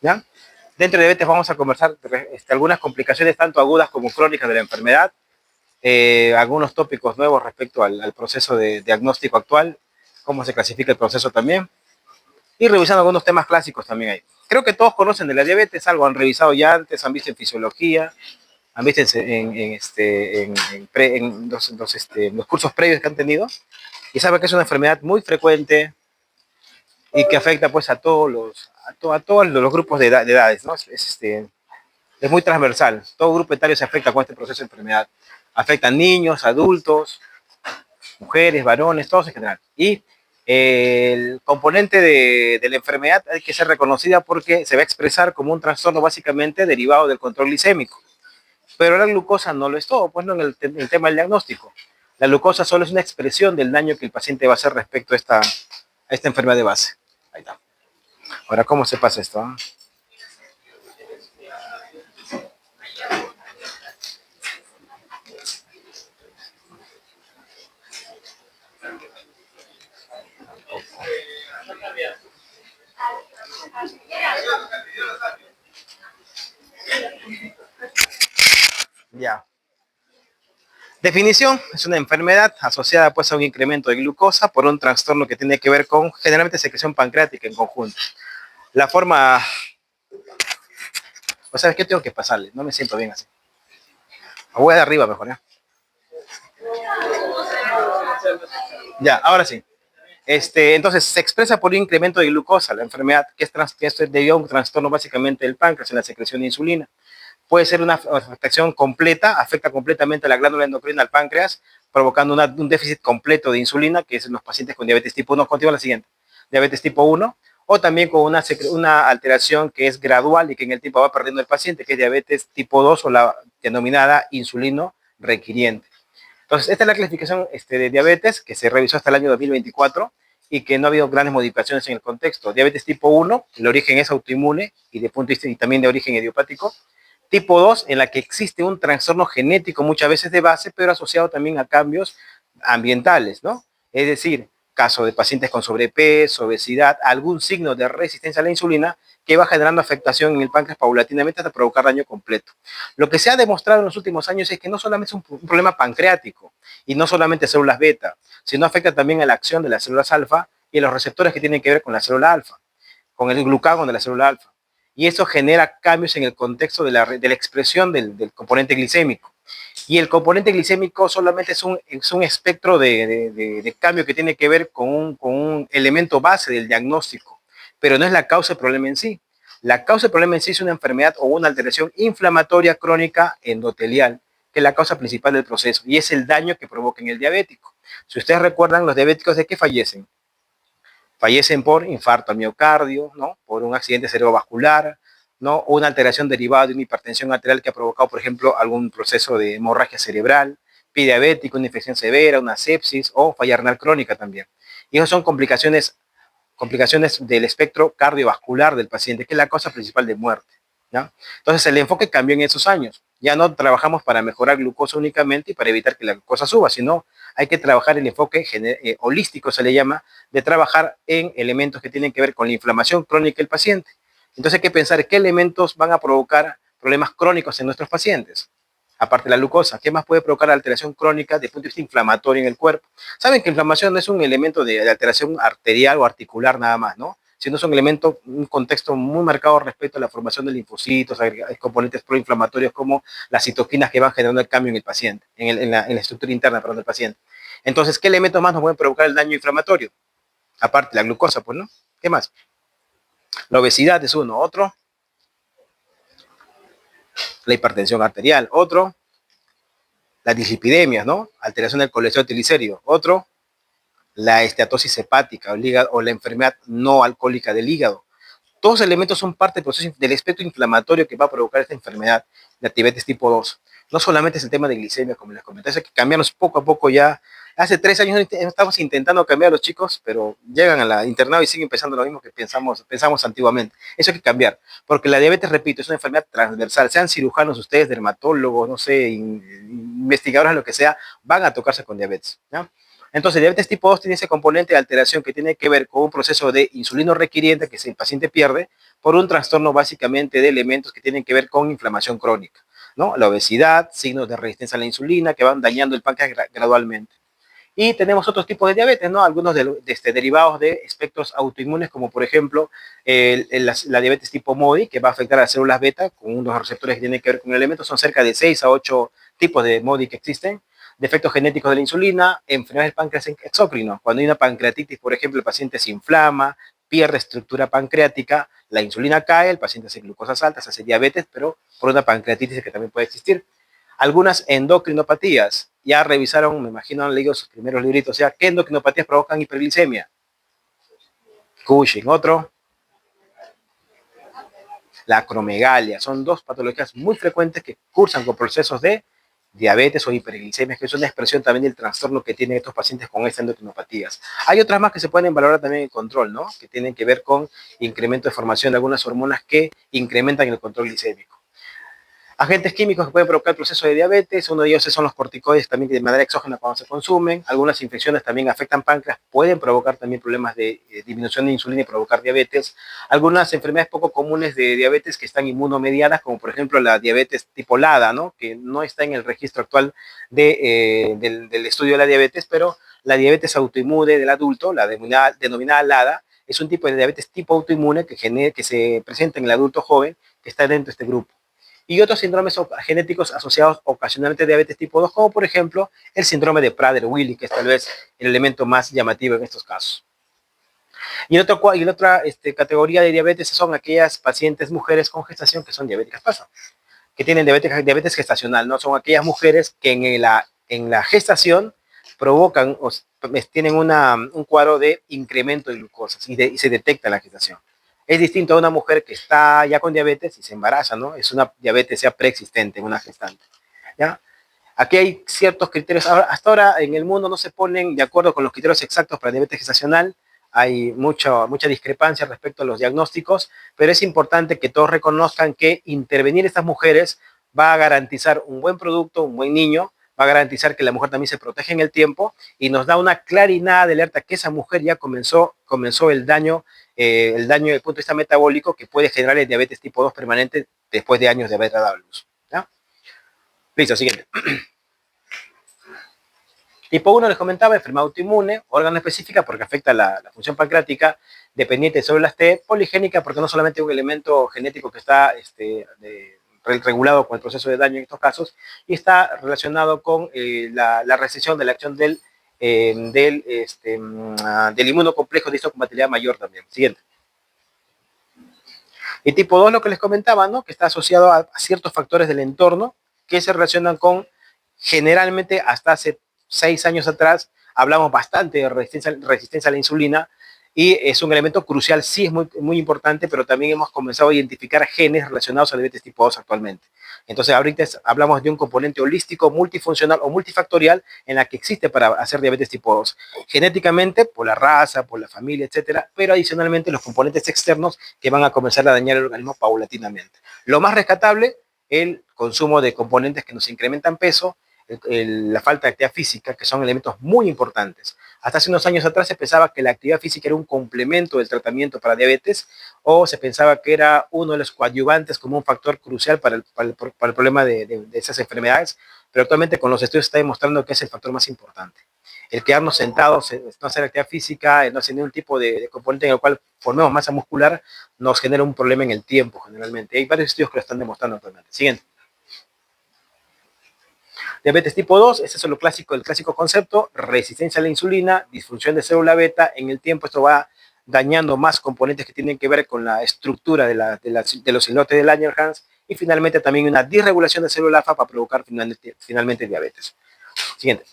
¿ya? Dentro de diabetes vamos a conversar algunas complicaciones tanto agudas como crónicas de la enfermedad, algunos tópicos nuevos respecto al proceso de diagnóstico actual, cómo se clasifica el proceso también, y revisando algunos temas clásicos también ahí. Creo que todos conocen de la diabetes, algo han revisado ya antes, han visto en fisiología, han visto en los cursos previos que han tenido, y saben que es una enfermedad muy frecuente y que afecta pues a todos los grupos de edades, ¿no? Es muy transversal, todo grupo etario se afecta con este proceso de enfermedad. Afectan niños, adultos, mujeres, varones, todos en general. Y el componente de la enfermedad hay que ser reconocida porque se va a expresar como un trastorno básicamente derivado del control glicémico. Pero la glucosa no lo es todo, pues no en el tema del diagnóstico. La glucosa solo es una expresión del daño que el paciente va a hacer respecto a esta enfermedad de base. Ahí está. Ahora, ¿cómo se pasa esto? Ya. Definición, es una enfermedad asociada pues a un incremento de glucosa por un trastorno que tiene que ver con generalmente secreción pancreática en conjunto. La forma, o sea, ¿qué tengo que pasarle? No me siento bien así. Voy de arriba mejor, ¿ya? Ya, ahora sí. Entonces, se expresa por un incremento de glucosa, la enfermedad, que es debido a un trastorno básicamente del páncreas en la secreción de insulina. Puede ser una afectación completa, afecta completamente a la glándula endocrina, al páncreas, provocando un déficit completo de insulina, que es en los pacientes con diabetes tipo 1. Continúa la siguiente. Diabetes tipo 1, o también con una alteración que es gradual y que en el tiempo va perdiendo el paciente, que es diabetes tipo 2 o la denominada insulino requiriente. Entonces, esta es la clasificación de diabetes que se revisó hasta el año 2024 y que no ha habido grandes modificaciones en el contexto. Diabetes tipo 1, el origen es autoinmune y de punto de vista y también de origen idiopático. Tipo 2, en la que existe un trastorno genético muchas veces de base, pero asociado también a cambios ambientales, ¿no? Es decir, caso de pacientes con sobrepeso, obesidad, algún signo de resistencia a la insulina que va generando afectación en el páncreas paulatinamente hasta provocar daño completo. Lo que se ha demostrado en los últimos años es que no solamente es un problema pancreático y no solamente células beta, sino afecta también a la acción de las células alfa y a los receptores que tienen que ver con la célula alfa, con el glucagón de la célula alfa. Y eso genera cambios en el contexto de la expresión del componente glicémico. Y el componente glicémico solamente es un espectro de cambio que tiene que ver con un elemento base del diagnóstico, pero no es la causa del problema en sí. La causa del problema en sí es una enfermedad o una alteración inflamatoria crónica endotelial, que es la causa principal del proceso, y es el daño que provoca en el diabético. Si ustedes recuerdan, los diabéticos de qué fallecen, fallecen por infarto al miocardio, ¿no? Por un accidente cerebrovascular, ¿no? O una alteración derivada de una hipertensión arterial que ha provocado, por ejemplo, algún proceso de hemorragia cerebral, pie diabético, una infección severa, una sepsis o falla renal crónica también. Y esas son complicaciones del espectro cardiovascular del paciente, que es la causa principal de muerte. ¿Ya? Entonces el enfoque cambió en esos años. Ya no trabajamos para mejorar glucosa únicamente y para evitar que la glucosa suba, sino hay que trabajar el enfoque holístico, se le llama, de trabajar en elementos que tienen que ver con la inflamación crónica del paciente. Entonces hay que pensar qué elementos van a provocar problemas crónicos en nuestros pacientes. Aparte de la glucosa, ¿qué más puede provocar alteración crónica desde el punto de vista inflamatorio en el cuerpo? Saben que inflamación no es un elemento de alteración arterial o articular nada más, ¿no? Sino es un elemento, un contexto muy marcado respecto a la formación de linfocitos, hay componentes proinflamatorios como las citoquinas que van generando el cambio en el paciente, en la estructura interna, perdón, del paciente. Entonces, ¿qué elementos más nos pueden provocar el daño inflamatorio? Aparte, la glucosa, pues, ¿no? ¿Qué más? La obesidad es uno. Otro, la hipertensión arterial. Otro, las dislipidemias, ¿no? Alteración del colesterol triglicérido. Otro, la esteatosis hepática o la enfermedad no alcohólica del hígado. Todos los elementos son parte del proceso del espectro inflamatorio que va a provocar esta enfermedad, la diabetes tipo 2. No solamente es el tema de glicemia, como les comenté, hay que cambiarnos poco a poco ya. Hace 3 años estamos intentando cambiar a los chicos, pero llegan a la internado y siguen pensando lo mismo que pensamos antiguamente. Eso hay que cambiar, porque la diabetes, repito, es una enfermedad transversal. Sean cirujanos ustedes, dermatólogos, no sé, investigadores, lo que sea, van a tocarse con diabetes. ¿Ya? Entonces, diabetes tipo 2 tiene ese componente de alteración que tiene que ver con un proceso de insulino requiriente que el paciente pierde por un trastorno básicamente de elementos que tienen que ver con inflamación crónica, ¿no? La obesidad, signos de resistencia a la insulina que van dañando el páncreas gradualmente. Y tenemos otros tipos de diabetes, ¿no? Algunos derivados de espectros autoinmunes, como por ejemplo la diabetes tipo MODY, que va a afectar a las células beta, con unos receptores que tienen que ver con elementos. Son cerca de 6 a 8 tipos de MODY que existen. Defectos genéticos de la insulina, enfermedades del páncreas exócrino. Cuando hay una pancreatitis, por ejemplo, el paciente se inflama, pierde estructura pancreática, la insulina cae, el paciente hace glucosas altas, hace diabetes, pero por una pancreatitis que también puede existir. Algunas endocrinopatías, ya revisaron, me imagino han leído sus primeros libritos, o sea, ¿qué endocrinopatías provocan hiperglicemia? Cushing, otro, la acromegalia, son dos patologías muy frecuentes que cursan con procesos de diabetes o hiperglicemia, que es una expresión también del trastorno que tienen estos pacientes con estas endocrinopatías. Hay otras más que se pueden valorar también en control, ¿no? Que tienen que ver con incremento de formación de algunas hormonas que incrementan el control glicémico. Agentes químicos que pueden provocar el proceso de diabetes, uno de ellos son los corticoides también que de manera exógena cuando se consumen. Algunas infecciones también afectan páncreas, pueden provocar también problemas de disminución de insulina y provocar diabetes. Algunas enfermedades poco comunes de diabetes que están inmunomediadas, como por ejemplo la diabetes tipo LADA, ¿no? Que no está en el registro actual del estudio de la diabetes, pero la diabetes autoinmune del adulto, la denominada LADA, es un tipo de diabetes tipo autoinmune que se presenta en el adulto joven que está dentro de este grupo. Y otros síndromes genéticos asociados ocasionalmente a diabetes tipo 2, como por ejemplo el síndrome de Prader-Willi, que es tal vez el elemento más llamativo en estos casos. Y la otra categoría de diabetes son aquellas pacientes mujeres con gestación que son diabéticas paso, que tienen diabetes gestacional, ¿no? Son aquellas mujeres que en la gestación provocan o tienen un cuadro de incremento de glucosa y se detecta en la gestación. Es distinto a una mujer que está ya con diabetes y se embaraza, ¿no? Es una diabetes ya preexistente en una gestante, ¿ya? Aquí hay ciertos criterios. Hasta ahora en el mundo no se ponen de acuerdo con los criterios exactos para diabetes gestacional. Hay mucha discrepancia respecto a los diagnósticos, pero es importante que todos reconozcan que intervenir estas mujeres va a garantizar un buen producto, un buen niño, va a garantizar que la mujer también se protege en el tiempo y nos da una claridad de alerta que esa mujer ya comenzó el daño desde el punto de vista metabólico que puede generar el diabetes tipo 2 permanente después de años de haber dado luz. ¿Ya? Listo, siguiente. Tipo 1 les comentaba, enfermedad autoinmune, órgano específica porque afecta la función pancreática, dependiente de células T, poligénica porque no solamente un elemento genético que está regulado con el proceso de daño en estos casos, y está relacionado con la recesión de la acción del inmunocomplejo de histocompatibilidad mayor también. Siguiente. Y tipo 2, lo que les comentaba, ¿no? Que está asociado a ciertos factores del entorno que se relacionan con, generalmente hasta hace 6 años atrás, hablamos bastante de resistencia a la insulina, y es un elemento crucial, sí es muy, muy importante, pero también hemos comenzado a identificar genes relacionados a diabetes tipo 2 actualmente. Entonces ahorita hablamos de un componente holístico, multifuncional o multifactorial en la que existe para hacer diabetes tipo 2. Genéticamente, por la raza, por la familia, etcétera, pero adicionalmente los componentes externos que van a comenzar a dañar el organismo paulatinamente. Lo más rescatable, el consumo de componentes que nos incrementan peso, la falta de actividad física, que son elementos muy importantes. Hasta hace unos años atrás se pensaba que la actividad física era un complemento del tratamiento para diabetes, o se pensaba que era uno de los coadyuvantes como un factor crucial para el problema de esas enfermedades, pero actualmente con los estudios se está demostrando que es el factor más importante. El quedarnos sentados, no hacer actividad física, no hacer ningún tipo de componente en el cual formemos masa muscular, nos genera un problema en el tiempo generalmente. Hay varios estudios que lo están demostrando actualmente. Siguiente. Diabetes tipo 2, ese es lo clásico, el clásico concepto, resistencia a la insulina, disfunción de célula beta, en el tiempo esto va dañando más componentes que tienen que ver con la estructura de los islotes de Langerhans, y finalmente también una disregulación de célula alfa para provocar finalmente diabetes. Siguiente.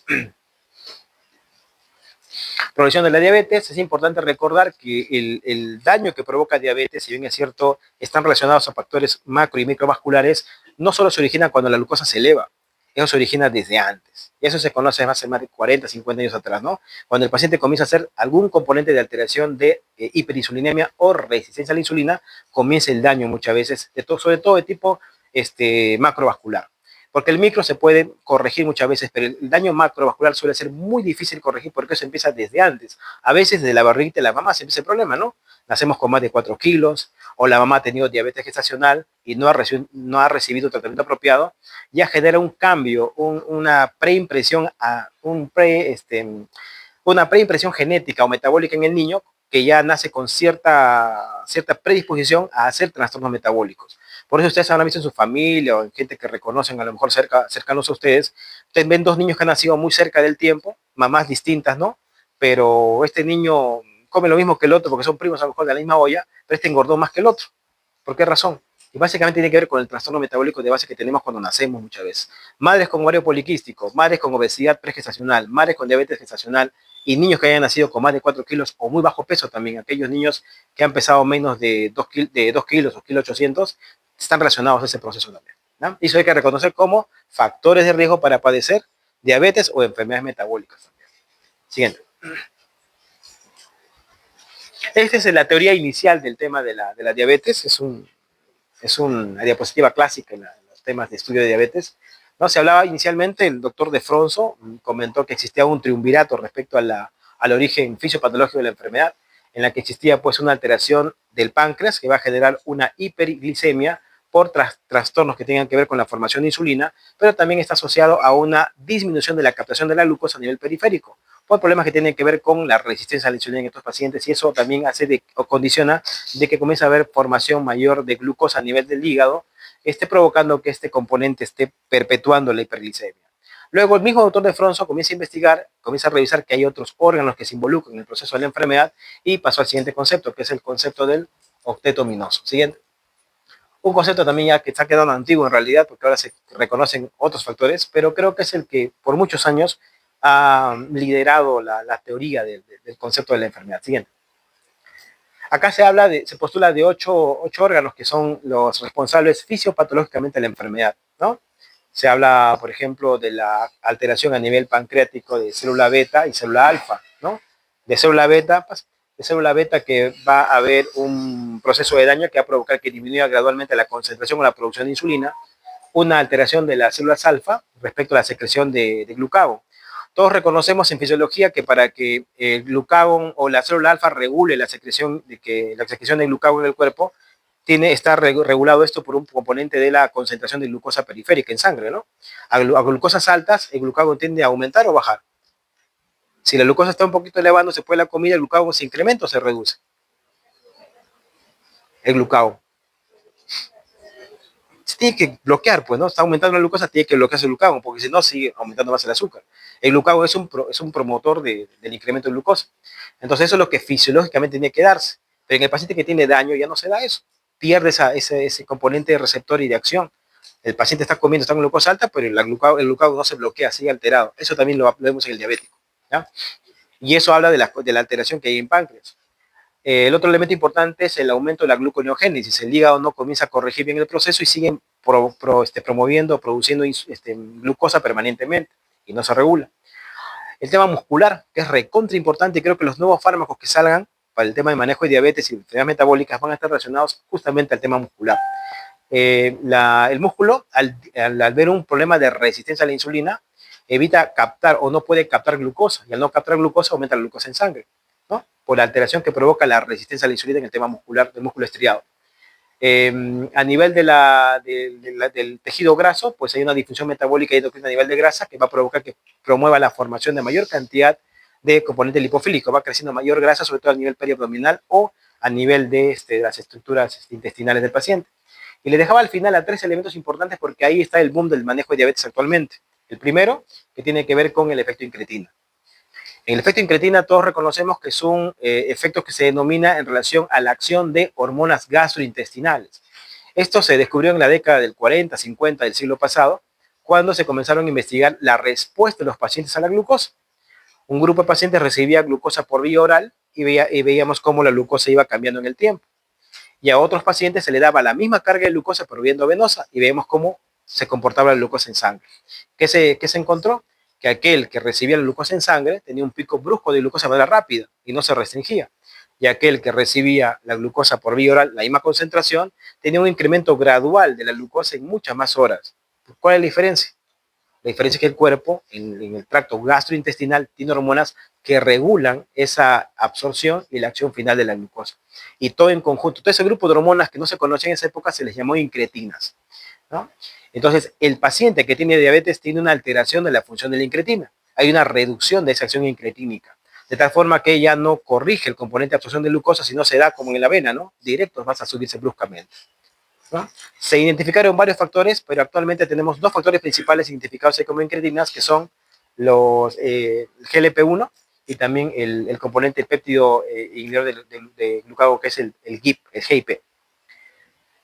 Progresión de la diabetes, es importante recordar que el daño que provoca diabetes, si bien es cierto, están relacionados a factores macro y microvasculares, no solo se origina cuando la glucosa se eleva, eso se origina desde antes. Y eso se conoce hace más de 40, 50 años atrás, ¿no? Cuando el paciente comienza a hacer algún componente de alteración de hiperinsulinemia o resistencia a la insulina, comienza el daño muchas veces, sobre todo de tipo macrovascular. Porque el micro se puede corregir muchas veces, pero el daño macrovascular suele ser muy difícil corregir porque eso empieza desde antes. A veces desde la barriguita de la mamá se empieza el problema, ¿no? Nacemos con más de 4 kilos, o la mamá ha tenido diabetes gestacional y no ha recibido tratamiento apropiado, ya genera un cambio, una preimpresión, una preimpresión genética o metabólica en el niño que ya nace con cierta predisposición a hacer trastornos metabólicos. Por eso ustedes habrán visto en su familia o en gente que reconocen a lo mejor cercanos a ustedes ven dos niños que han nacido muy cerca del tiempo, mamás distintas, ¿no? Pero este niño come lo mismo que el otro porque son primos a lo mejor de la misma olla, pero este engordó más que el otro. ¿Por qué razón? Y básicamente tiene que ver con el trastorno metabólico de base que tenemos cuando nacemos muchas veces. Madres con ovario poliquístico, madres con obesidad pregestacional, madres con diabetes gestacional y niños que hayan nacido con más de 4 kilos o muy bajo peso también, aquellos niños que han pesado menos de 2 kilos o 1.800 están relacionados a ese proceso también, ¿no? Y eso hay que reconocer como factores de riesgo para padecer diabetes o enfermedades metabólicas también. Siguiente. Esta es la teoría inicial del tema de la diabetes. Es una diapositiva clásica en los temas de estudio de diabetes. ¿No? Se hablaba inicialmente, el doctor De Fronzo comentó que existía un triunvirato respecto al origen fisiopatológico de la enfermedad, en la que existía pues una alteración del páncreas que va a generar una hiperglicemia por trastornos que tengan que ver con la formación de insulina, pero también está asociado a una disminución de la captación de la glucosa a nivel periférico, por problemas que tienen que ver con la resistencia a la insulina en estos pacientes, y eso también hace o condiciona de que comience a haber formación mayor de glucosa a nivel del hígado, provocando que este componente esté perpetuando la hiperglicemia. Luego el mismo doctor De Fronzo comienza a investigar, comienza a revisar que hay otros órganos que se involucran en el proceso de la enfermedad y pasó al siguiente concepto, que es el concepto del octeto ominoso. Siguiente. Un concepto también ya que está quedando antiguo en realidad, porque ahora se reconocen otros factores, pero creo que es el que por muchos años ha liderado la teoría del concepto de la enfermedad. Siguiente. Acá se postula de ocho órganos que son los responsables fisiopatológicamente de la enfermedad, ¿no? Se habla, por ejemplo, de la alteración a nivel pancreático de célula beta y célula alfa, ¿no? De célula beta que va a haber un proceso de daño que va a provocar que disminuya gradualmente la concentración o la producción de insulina, una alteración de las células alfa respecto a la secreción de glucagón. Todos reconocemos en fisiología que para que el glucagón o la célula alfa regule la secreción de glucagón en el cuerpo, está regulado esto por un componente de la concentración de glucosa periférica en sangre, ¿no? A glucosas altas, el glucagón tiende a aumentar o bajar. Si la glucosa está un poquito elevando, se puede la comida, el glucagón se incrementa o se reduce. El glucagón. Se tiene que bloquear, pues, ¿no? Está aumentando la glucosa, tiene que bloquearse el glucagón, porque si no, sigue aumentando más el azúcar. El glucagón es un promotor del incremento de glucosa. Entonces, eso es lo que fisiológicamente tiene que darse. Pero en el paciente que tiene daño ya no se da eso. Pierde ese componente de receptor y de acción. El paciente está comiendo, está con glucosa alta, pero el glucagón no se bloquea, sigue alterado. Eso también lo vemos en el diabético, ¿ya? Y eso habla de la alteración que hay en páncreas. El otro elemento importante es el aumento de la gluconeogénesis. El hígado no comienza a corregir bien el proceso y siguen promoviendo, produciendo glucosa permanentemente y no se regula. El tema muscular, que es recontra importante, y creo que los nuevos fármacos que salgan para el tema de manejo de diabetes y enfermedades metabólicas van a estar relacionados justamente al tema muscular. El músculo, al ver un problema de resistencia a la insulina, evita captar o no puede captar glucosa, y al no captar glucosa aumenta la glucosa en sangre, ¿no? Por la alteración que provoca la resistencia a la insulina en el tema muscular, del músculo estriado. A nivel del tejido graso, pues hay una disfunción metabólica y endocrina a nivel de grasa que va a provocar que promueva la formación de mayor cantidad de componente lipofílico, va creciendo mayor grasa, sobre todo a nivel periabdominal o a nivel de las estructuras intestinales del paciente. Y le dejaba al final a 3 elementos importantes porque ahí está el boom del manejo de diabetes actualmente. El primero, que tiene que ver con el efecto incretina. En el efecto incretina todos reconocemos que son efectos que se denomina en relación a la acción de hormonas gastrointestinales. Esto se descubrió en la década del 40, 50 del siglo pasado, cuando se comenzaron a investigar la respuesta de los pacientes a la glucosa. Un grupo de pacientes recibía glucosa por vía oral y veíamos cómo la glucosa iba cambiando en el tiempo. Y a otros pacientes se le daba la misma carga de glucosa por vía endovenosa y vemos cómo se comportaba la glucosa en sangre. ¿Qué se encontró? Que aquel que recibía la glucosa en sangre tenía un pico brusco de glucosa de manera rápida y no se restringía. Y aquel que recibía la glucosa por vía oral, la misma concentración, tenía un incremento gradual de la glucosa en muchas más horas. ¿Cuál es la diferencia? La diferencia es que el cuerpo, en el tracto gastrointestinal, tiene hormonas que regulan esa absorción y la acción final de la glucosa. Y todo en conjunto. Todo ese grupo de hormonas que no se conocen en esa época se les llamó incretinas, ¿no? Entonces, el paciente que tiene diabetes tiene una alteración de la función de la incretina. Hay una reducción de esa acción incretínica. De tal forma que ella no corrige el componente de absorción de glucosa, sino se da como en la avena, ¿no? Directo, vas a subirse bruscamente, ¿no? Se identificaron varios factores, pero actualmente tenemos dos factores principales identificados como incretinas, que son los GLP-1 y también el componente péptido inhibidor de glucagón, que es el GIP, el GIP.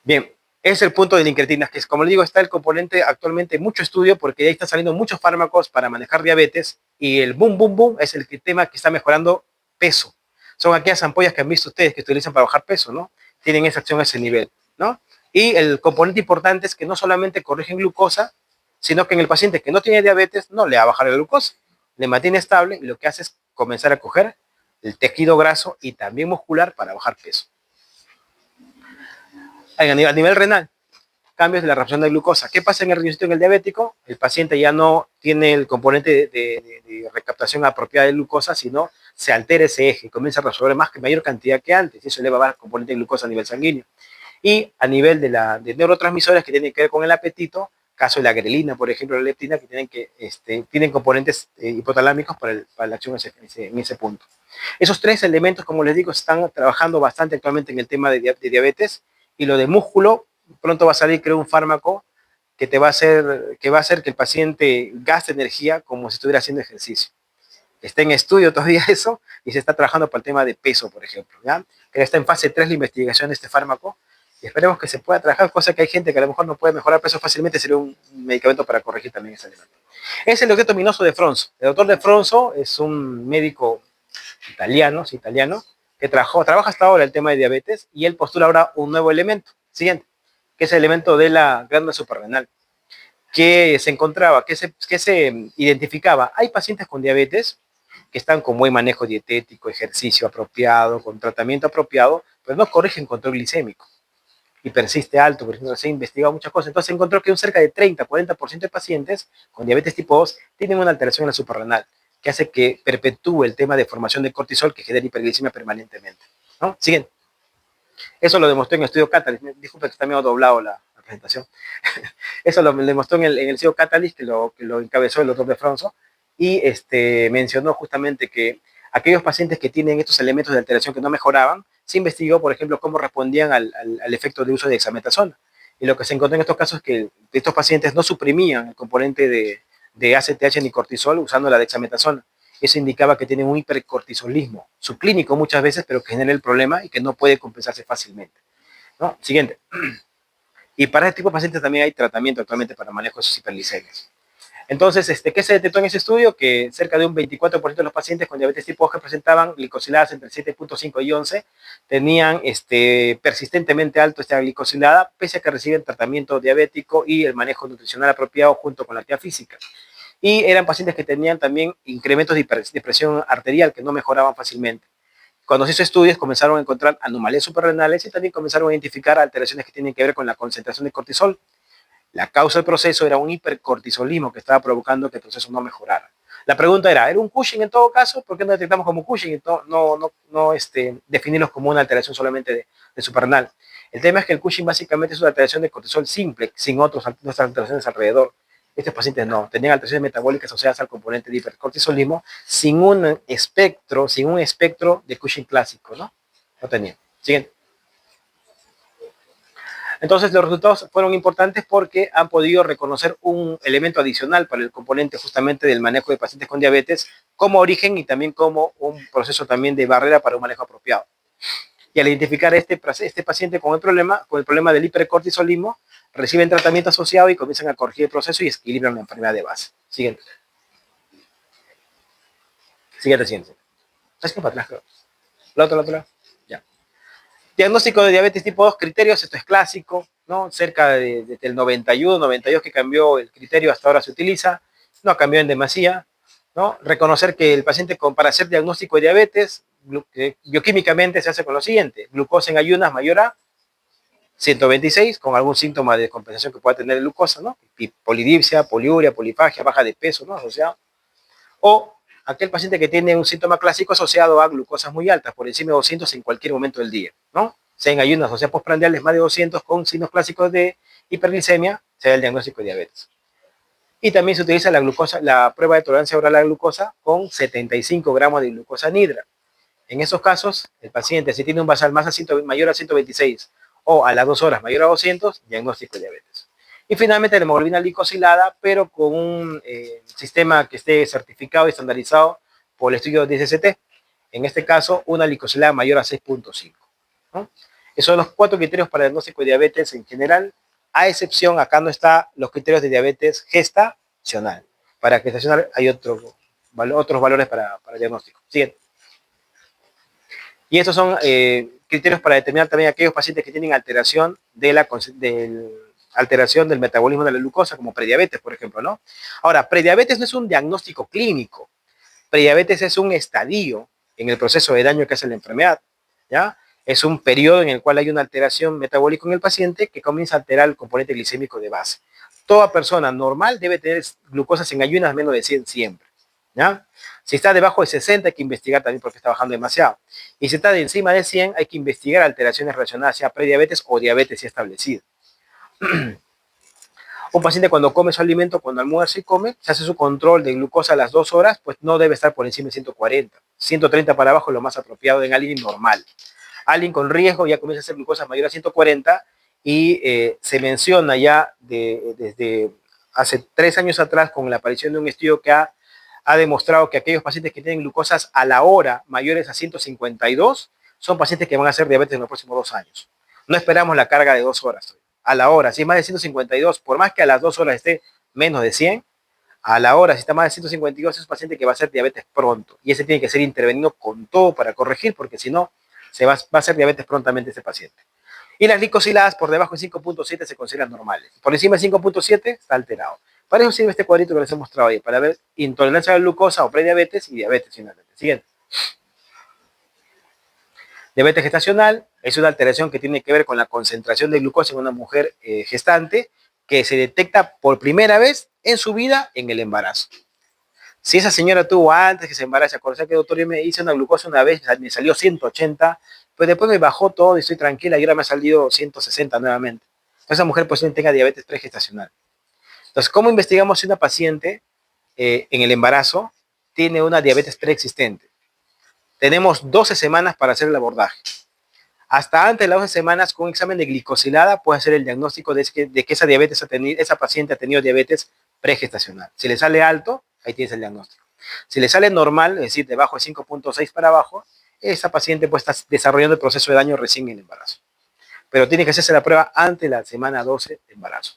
Bien, es el punto de la incretina, que es, como le digo, está el componente actualmente en mucho estudio, porque ahí están saliendo muchos fármacos para manejar diabetes, y el boom, boom, boom es el tema que está mejorando peso. Son aquellas ampollas que han visto ustedes que utilizan para bajar peso, ¿no? Tienen esa acción a ese nivel, ¿no? Y el componente importante es que no solamente corrigen glucosa, sino que en el paciente que no tiene diabetes no le va a bajar la glucosa, le mantiene estable y lo que hace es comenzar a coger el tejido graso y también muscular para bajar peso. A nivel renal, cambios de la reacción de glucosa. ¿Qué pasa en el riñoncito en el diabético? El paciente ya no tiene el componente de recaptación apropiada de glucosa, sino se altera ese eje, comienza a resolver mayor cantidad que antes, y eso eleva el componente de glucosa a nivel sanguíneo. Y a nivel de neurotransmisores que tienen que ver con el apetito, caso de la grelina, por ejemplo, la leptina, que tienen componentes hipotalámicos para la acción en ese punto. Esos tres elementos, como les digo, están trabajando bastante actualmente en el tema de diabetes, y lo de músculo, pronto va a salir, creo, un fármaco que va a hacer que el paciente gaste energía como si estuviera haciendo ejercicio. Está en estudio todavía eso, y se está trabajando para el tema de peso, por ejemplo, ¿ya? Que está en fase 3 la investigación de este fármaco, y esperemos que se pueda trabajar, cosa que hay gente que a lo mejor no puede mejorar peso fácilmente, sería un medicamento para corregir también ese elemento. Es el doctor Minoso de Fronzo. El doctor de Fronzo es un médico italiano, que trabaja hasta ahora el tema de diabetes, y él postula ahora un nuevo elemento, siguiente, que es el elemento de la glándula suprarrenal, que se encontraba, que se identificaba. Hay pacientes con diabetes que están con buen manejo dietético, ejercicio apropiado, con tratamiento apropiado, pero no corrigen control glicémico y persiste alto. Por ejemplo, se ha investigado muchas cosas. Entonces se encontró que un cerca de 30-40% de pacientes con diabetes tipo 2 tienen una alteración en la suprarrenal, que hace que perpetúe el tema de formación de cortisol, que genera hiperglicemia permanentemente, ¿no? Siguiente. Eso lo demostró en el estudio Catalyst. Disculpe que está medio doblado la presentación. Eso lo demostró en el estudio Catalyst, que lo encabezó el doctor de Fronzo, y mencionó justamente que aquellos pacientes que tienen estos elementos de alteración que no mejoraban, se investigó, por ejemplo, cómo respondían al efecto de uso de dexametasona. Y lo que se encontró en estos casos es que estos pacientes no suprimían el componente de ACTH ni cortisol usando la dexametasona. Eso indicaba que tienen un hipercortisolismo subclínico muchas veces, pero que genera el problema y que no puede compensarse fácilmente, ¿no? Siguiente. Y para este tipo de pacientes también hay tratamiento actualmente para manejo de sus hiperglicemias. Entonces, ¿qué se detectó en ese estudio? Que cerca de un 24% de los pacientes con diabetes tipo 2 que presentaban glicosiladas entre 7.5 y 11 tenían persistentemente alto esta glicosilada, pese a que reciben tratamiento diabético y el manejo nutricional apropiado junto con la actividad física. Y eran pacientes que tenían también incrementos de presión arterial que no mejoraban fácilmente. Cuando se hizo estudios, comenzaron a encontrar anomalías suprarrenales y también comenzaron a identificar alteraciones que tienen que ver con la concentración de cortisol. La causa del proceso era un hipercortisolismo que estaba provocando que el proceso no mejorara. La pregunta ¿era un Cushing en todo caso? ¿Por qué no detectamos como Cushing y no definirlos como una alteración solamente de suprarrenal? El tema es que el Cushing básicamente es una alteración de cortisol simple, sin otras alteraciones alrededor. Estos pacientes no, tenían alteraciones metabólicas asociadas al componente de hipercortisolismo sin un espectro de Cushing clásico, ¿no? No tenían. Siguiente. Entonces los resultados fueron importantes porque han podido reconocer un elemento adicional para el componente justamente del manejo de pacientes con diabetes como origen y también como un proceso también de barrera para un manejo apropiado. Y al identificar este paciente con el problema del hipercortisolismo, reciben tratamiento asociado y comienzan a corregir el proceso y equilibran la enfermedad de base. Siguiente. Siguiente. Es que para atrás, creo. La otra. Ya. Diagnóstico de diabetes tipo 2, criterios, esto es clásico, ¿no? Cerca desde el 91, 92 que cambió el criterio, hasta ahora se utiliza, no cambió en demasía, ¿no? Reconocer que el paciente para hacer diagnóstico de diabetes, bioquímicamente se hace con lo siguiente: glucosa en ayunas mayor a 126 con algún síntoma de descompensación que pueda tener la glucosa, ¿no? Polidipsia, poliuria, polifagia, baja de peso, ¿no? Asociado. O aquel paciente que tiene un síntoma clásico asociado a glucosas muy altas, por encima de 200 en cualquier momento del día, ¿no? Sea en ayunas o sea postprandiales más de 200 con signos clásicos de hiperglicemia, se da el diagnóstico de diabetes. Y también se utiliza la glucosa, la prueba de tolerancia oral a la glucosa con 75 gramos de glucosa nidra. En esos casos, el paciente, si tiene un basal masa mayor a 126 o a las 2 horas mayor a 200, diagnóstico de diabetes. Y finalmente la hemoglobina glicosilada, pero con un sistema que esté certificado y estandarizado por el estudio de DSST. En este caso, una glicosilada mayor a 6.5. ¿no? Esos son los 4 criterios para el diagnóstico de diabetes en general, a excepción, acá no están los criterios de diabetes gestacional. Para gestacional hay otros valores para el diagnóstico. Siguiente. Y estos son criterios para determinar también aquellos pacientes que tienen alteración alteración del metabolismo de la glucosa, como prediabetes, por ejemplo, ¿no? Ahora, prediabetes no es un diagnóstico clínico. Prediabetes es un estadio en el proceso de daño que hace la enfermedad, ¿ya? Es un periodo en el cual hay una alteración metabólica en el paciente que comienza a alterar el componente glicémico de base. Toda persona normal debe tener glucosas en ayunas menos de 100 siempre, ¿ya? Si está debajo de 60 hay que investigar también porque está bajando demasiado. Y si está de encima de 100 hay que investigar alteraciones relacionadas a prediabetes o diabetes ya establecida. Un paciente cuando come su alimento, cuando almuerza y come, se hace su control de glucosa a las 2 horas, pues no debe estar por encima de 140. 130 para abajo es lo más apropiado en alguien normal. Alguien con riesgo ya comienza a hacer glucosa mayor a 140 y se menciona ya desde hace 3 años atrás con la aparición de un estudio que ha demostrado que aquellos pacientes que tienen glucosas a la hora mayores a 152 son pacientes que van a hacer diabetes en los próximos 2 años. No esperamos la carga de 2 horas. A la hora, si es más de 152, por más que a las 2 horas esté menos de 100, a la hora, si está más de 152, es un paciente que va a hacer diabetes pronto. Y ese tiene que ser intervenido con todo para corregir, porque si no, va a hacer diabetes prontamente ese paciente. Y las glicosiladas por debajo de 5.7 se consideran normales. Por encima de 5.7 está alterado. Para eso sirve este cuadrito que les he mostrado ahí, para ver intolerancia a la glucosa o prediabetes y diabetes finalmente. Siguiente. Diabetes gestacional es una alteración que tiene que ver con la concentración de glucosa en una mujer gestante que se detecta por primera vez en su vida en el embarazo. Si esa señora tuvo antes que se embarace, acuérdense que doctor, yo me hice una glucosa una vez, me salió 180, pues después me bajó todo y estoy tranquila y ahora me ha salido 160 nuevamente. Esa mujer pues tenga diabetes pregestacional. Entonces, ¿cómo investigamos si una paciente en el embarazo tiene una diabetes preexistente? Tenemos 12 semanas para hacer el abordaje. Hasta antes de las 12 semanas, con un examen de glicosilada, puede hacer el diagnóstico de que esa paciente ha tenido diabetes pregestacional. Si le sale alto, ahí tienes el diagnóstico. Si le sale normal, es decir, debajo de 5.6 para abajo, esa paciente pues está desarrollando el proceso de daño recién en el embarazo. Pero tiene que hacerse la prueba antes de la semana 12 de embarazo.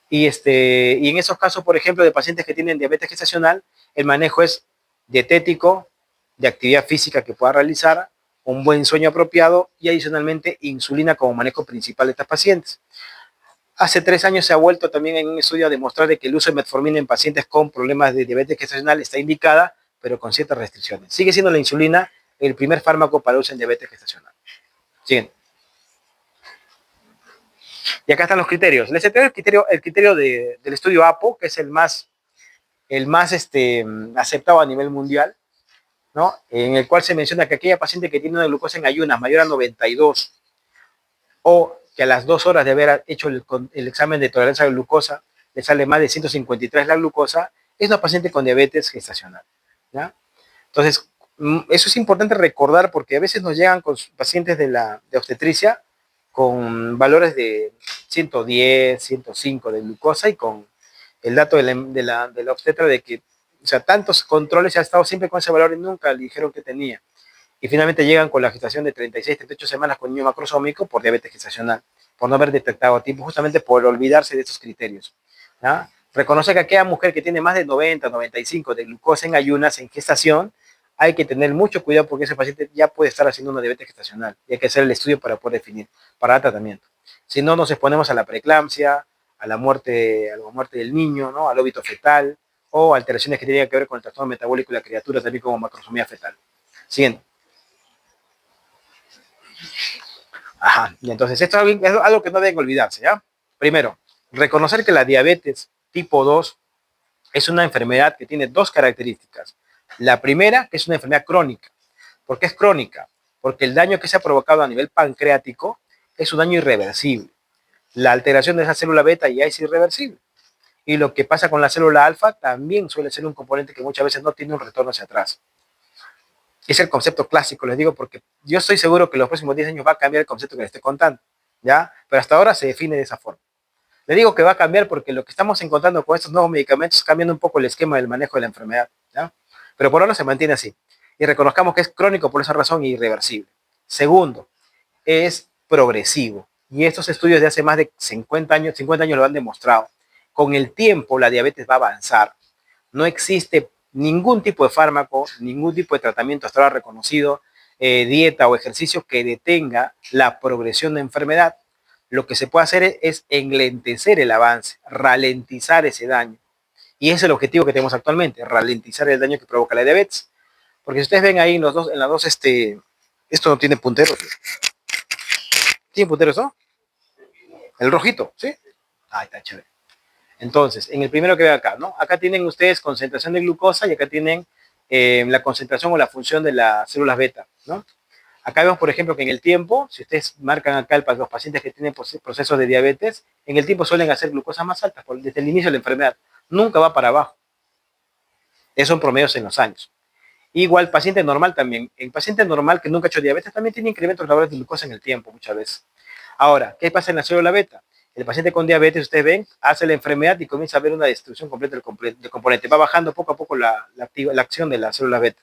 Y en esos casos, por ejemplo, de pacientes que tienen diabetes gestacional, el manejo es dietético, de actividad física que pueda realizar, un buen sueño apropiado y adicionalmente insulina como manejo principal de estas pacientes. Hace 3 años se ha vuelto también en un estudio a demostrar que el uso de metformina en pacientes con problemas de diabetes gestacional está indicada, pero con ciertas restricciones. Sigue siendo la insulina el primer fármaco para uso en diabetes gestacional. Siguiente. Y acá están los criterios. Les entrego el criterio del estudio APO, que es el más aceptado a nivel mundial, ¿no? En el cual se menciona que aquella paciente que tiene una glucosa en ayunas mayor a 92 o que a las 2 horas de haber hecho el examen de tolerancia a la glucosa le sale más de 153 la glucosa, es una paciente con diabetes gestacional, ¿ya? Entonces, eso es importante recordar porque a veces nos llegan con pacientes de obstetricia con valores de 110, 105 de glucosa y con el dato de la obstetra de que, o sea, tantos controles, ha estado siempre con ese valor y nunca le dijeron que tenía. Y finalmente llegan con la gestación de 36, 38 semanas con niño macrosómico por diabetes gestacional, por no haber detectado a tiempo, justamente por olvidarse de estos criterios. ¿Ya? Reconoce que aquella mujer que tiene más de 90, 95 de glucosa en ayunas, en gestación, hay que tener mucho cuidado porque ese paciente ya puede estar haciendo una diabetes gestacional y hay que hacer el estudio para poder definir, para dar tratamiento. Si no, nos exponemos a la preeclampsia, a la muerte del niño, ¿no? Al óbito fetal o alteraciones que tienen que ver con el trastorno metabólico de la criatura, también como macrosomía fetal. Siguiente. Ajá, y entonces esto es algo que no deben olvidarse, ¿ya? Primero, reconocer que la diabetes tipo 2 es una enfermedad que tiene dos características. La primera, que es una enfermedad crónica. ¿Por qué es crónica? Porque el daño que se ha provocado a nivel pancreático es un daño irreversible. La alteración de esa célula beta ya es irreversible. Y lo que pasa con la célula alfa también suele ser un componente que muchas veces no tiene un retorno hacia atrás. Es el concepto clásico, les digo, porque yo estoy seguro que en los próximos 10 años va a cambiar el concepto que les estoy contando, ¿ya? Pero hasta ahora se define de esa forma. Le digo que va a cambiar porque lo que estamos encontrando con estos nuevos medicamentos cambiando un poco el esquema del manejo de la enfermedad, ¿ya? Pero por ahora se mantiene así. Y reconozcamos que es crónico por esa razón y irreversible. Segundo, es progresivo. Y estos estudios de hace más de 50 años lo han demostrado. Con el tiempo la diabetes va a avanzar. No existe ningún tipo de fármaco, ningún tipo de tratamiento hasta ahora reconocido, dieta o ejercicio que detenga la progresión de enfermedad. Lo que se puede hacer es enlentecer el avance, ralentizar ese daño. Y ese es el objetivo que tenemos actualmente, ralentizar el daño que provoca la diabetes. Porque si ustedes ven ahí en las dos, esto no tiene punteros. ¿Tiene punteros, no? El rojito, ¿sí? Ah, está chévere. Entonces, en el primero que ve acá, ¿no? Acá tienen ustedes concentración de glucosa y acá tienen la concentración o la función de las células beta, ¿no? Acá vemos, por ejemplo, que en el tiempo, si ustedes marcan acá los pacientes que tienen procesos de diabetes, en el tiempo suelen hacer glucosas más altas desde el inicio de la enfermedad. Nunca va para abajo. Esos son promedios en los años. Igual, paciente normal también. El paciente normal que nunca ha hecho diabetes también tiene incrementos graduales de glucosa en el tiempo, muchas veces. Ahora, ¿qué pasa en la célula beta? El paciente con diabetes, ustedes ven, hace la enfermedad y comienza a haber una destrucción completa del componente. Va bajando poco a poco la acción de la célula beta.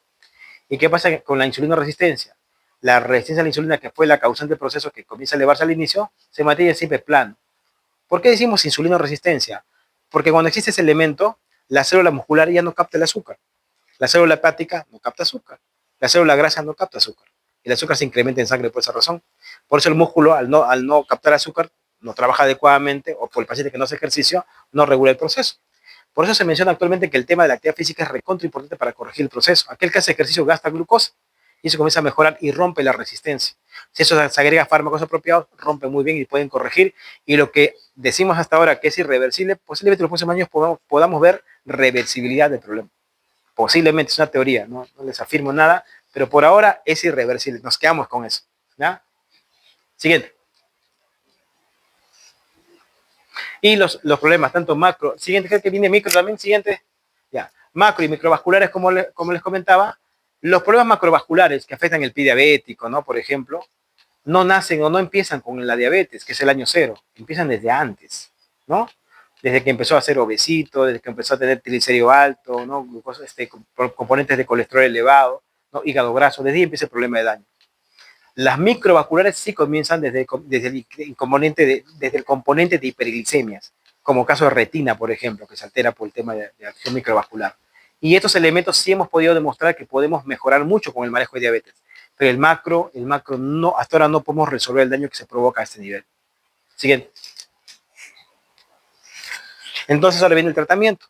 ¿Y qué pasa con la insulina resistencia? La resistencia a la insulina, que fue la causante del proceso que comienza a elevarse al inicio, se mantiene siempre plano. ¿Por qué decimos insulina resistencia? Porque cuando existe ese elemento, la célula muscular ya no capta el azúcar. La célula hepática no capta azúcar. La célula grasa no capta azúcar. El azúcar se incrementa en sangre por esa razón. Por eso el músculo, al no captar azúcar, no trabaja adecuadamente, o por el paciente que no hace ejercicio, no regula el proceso. Por eso se menciona actualmente que el tema de la actividad física es recontra importante para corregir el proceso. Aquel que hace ejercicio gasta glucosa y eso comienza a mejorar y rompe la resistencia. Si eso se agrega fármacos apropiados, rompe muy bien y pueden corregir. Y lo que decimos hasta ahora que es irreversible, posiblemente en los próximos años podamos ver reversibilidad del problema. Posiblemente, es una teoría, no les afirmo nada, pero por ahora es irreversible. Nos quedamos con eso. ¿Ya? Siguiente. Y los problemas, tanto macro, siguiente, creo que viene micro también, siguiente, ya, macro y microvasculares, como les comentaba, los problemas macrovasculares que afectan el pie diabético, ¿no? Por ejemplo, no nacen o no empiezan con la diabetes, que es el año cero, empiezan desde antes, ¿no? Desde que empezó a ser obesito, desde que empezó a tener triglicérido alto, ¿no? Componentes de colesterol elevado, ¿no? Hígado graso, desde ahí empieza el problema de daño. Las microvasculares sí comienzan desde el componente de hiperglicemias, como caso de retina, por ejemplo, que se altera por el tema de acción microvascular. Y estos elementos sí hemos podido demostrar que podemos mejorar mucho con el manejo de diabetes. Pero el macro no, hasta ahora no podemos resolver el daño que se provoca a este nivel. Siguiente. Entonces ahora viene el tratamiento.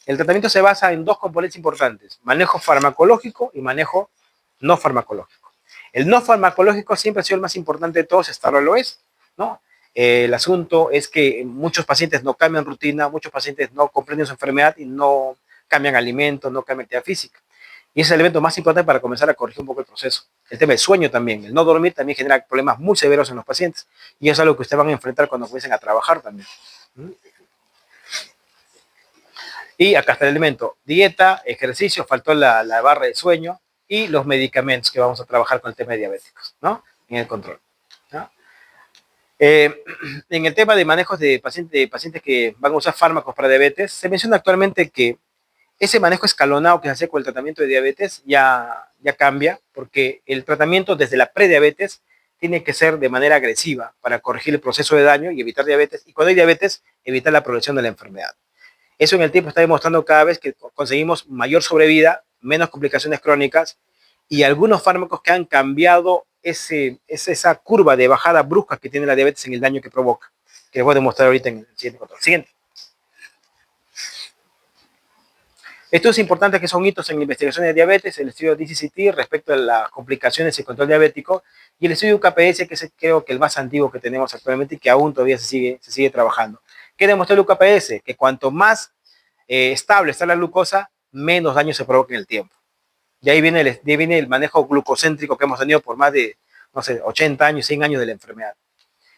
El tratamiento se basa en dos componentes importantes: manejo farmacológico y manejo no farmacológico. El no farmacológico siempre ha sido el más importante de todos, hasta ahora lo es, ¿no? El asunto es que muchos pacientes no cambian rutina, muchos pacientes no comprenden su enfermedad y no cambian alimentos, no cambian actividad física. Y ese es el elemento más importante para comenzar a corregir un poco el proceso. El tema del sueño también, el no dormir también genera problemas muy severos en los pacientes. Y eso es algo que ustedes van a enfrentar cuando comiencen a trabajar también. Y acá está el elemento: dieta, ejercicio, faltó la barra de sueño y los medicamentos que vamos a trabajar con el tema de diabéticos, ¿no? En el control, ¿no? En el tema de manejos de pacientes que van a usar fármacos para diabetes, se menciona actualmente que ese manejo escalonado que se hace con el tratamiento de diabetes ya cambia, porque el tratamiento desde la prediabetes tiene que ser de manera agresiva para corregir el proceso de daño y evitar diabetes, y cuando hay diabetes, evitar la progresión de la enfermedad. Eso en el tiempo está demostrando cada vez que conseguimos mayor sobrevida, menos complicaciones crónicas y algunos fármacos que han cambiado esa curva de bajada brusca que tiene la diabetes en el daño que provoca, que les voy a demostrar ahorita en el siguiente control. Siguiente. Estudios importantes que son hitos en investigación de diabetes, el estudio DCCT respecto a las complicaciones y control diabético, y el estudio UKPS, que es creo que el más antiguo que tenemos actualmente y que aún todavía se sigue trabajando. ¿Qué demostró el UKPS? Que cuanto más estable está la glucosa, menos daño se provoca en el tiempo. De ahí viene el manejo glucocéntrico que hemos tenido por más de, no sé, 80 años, 100 años de la enfermedad.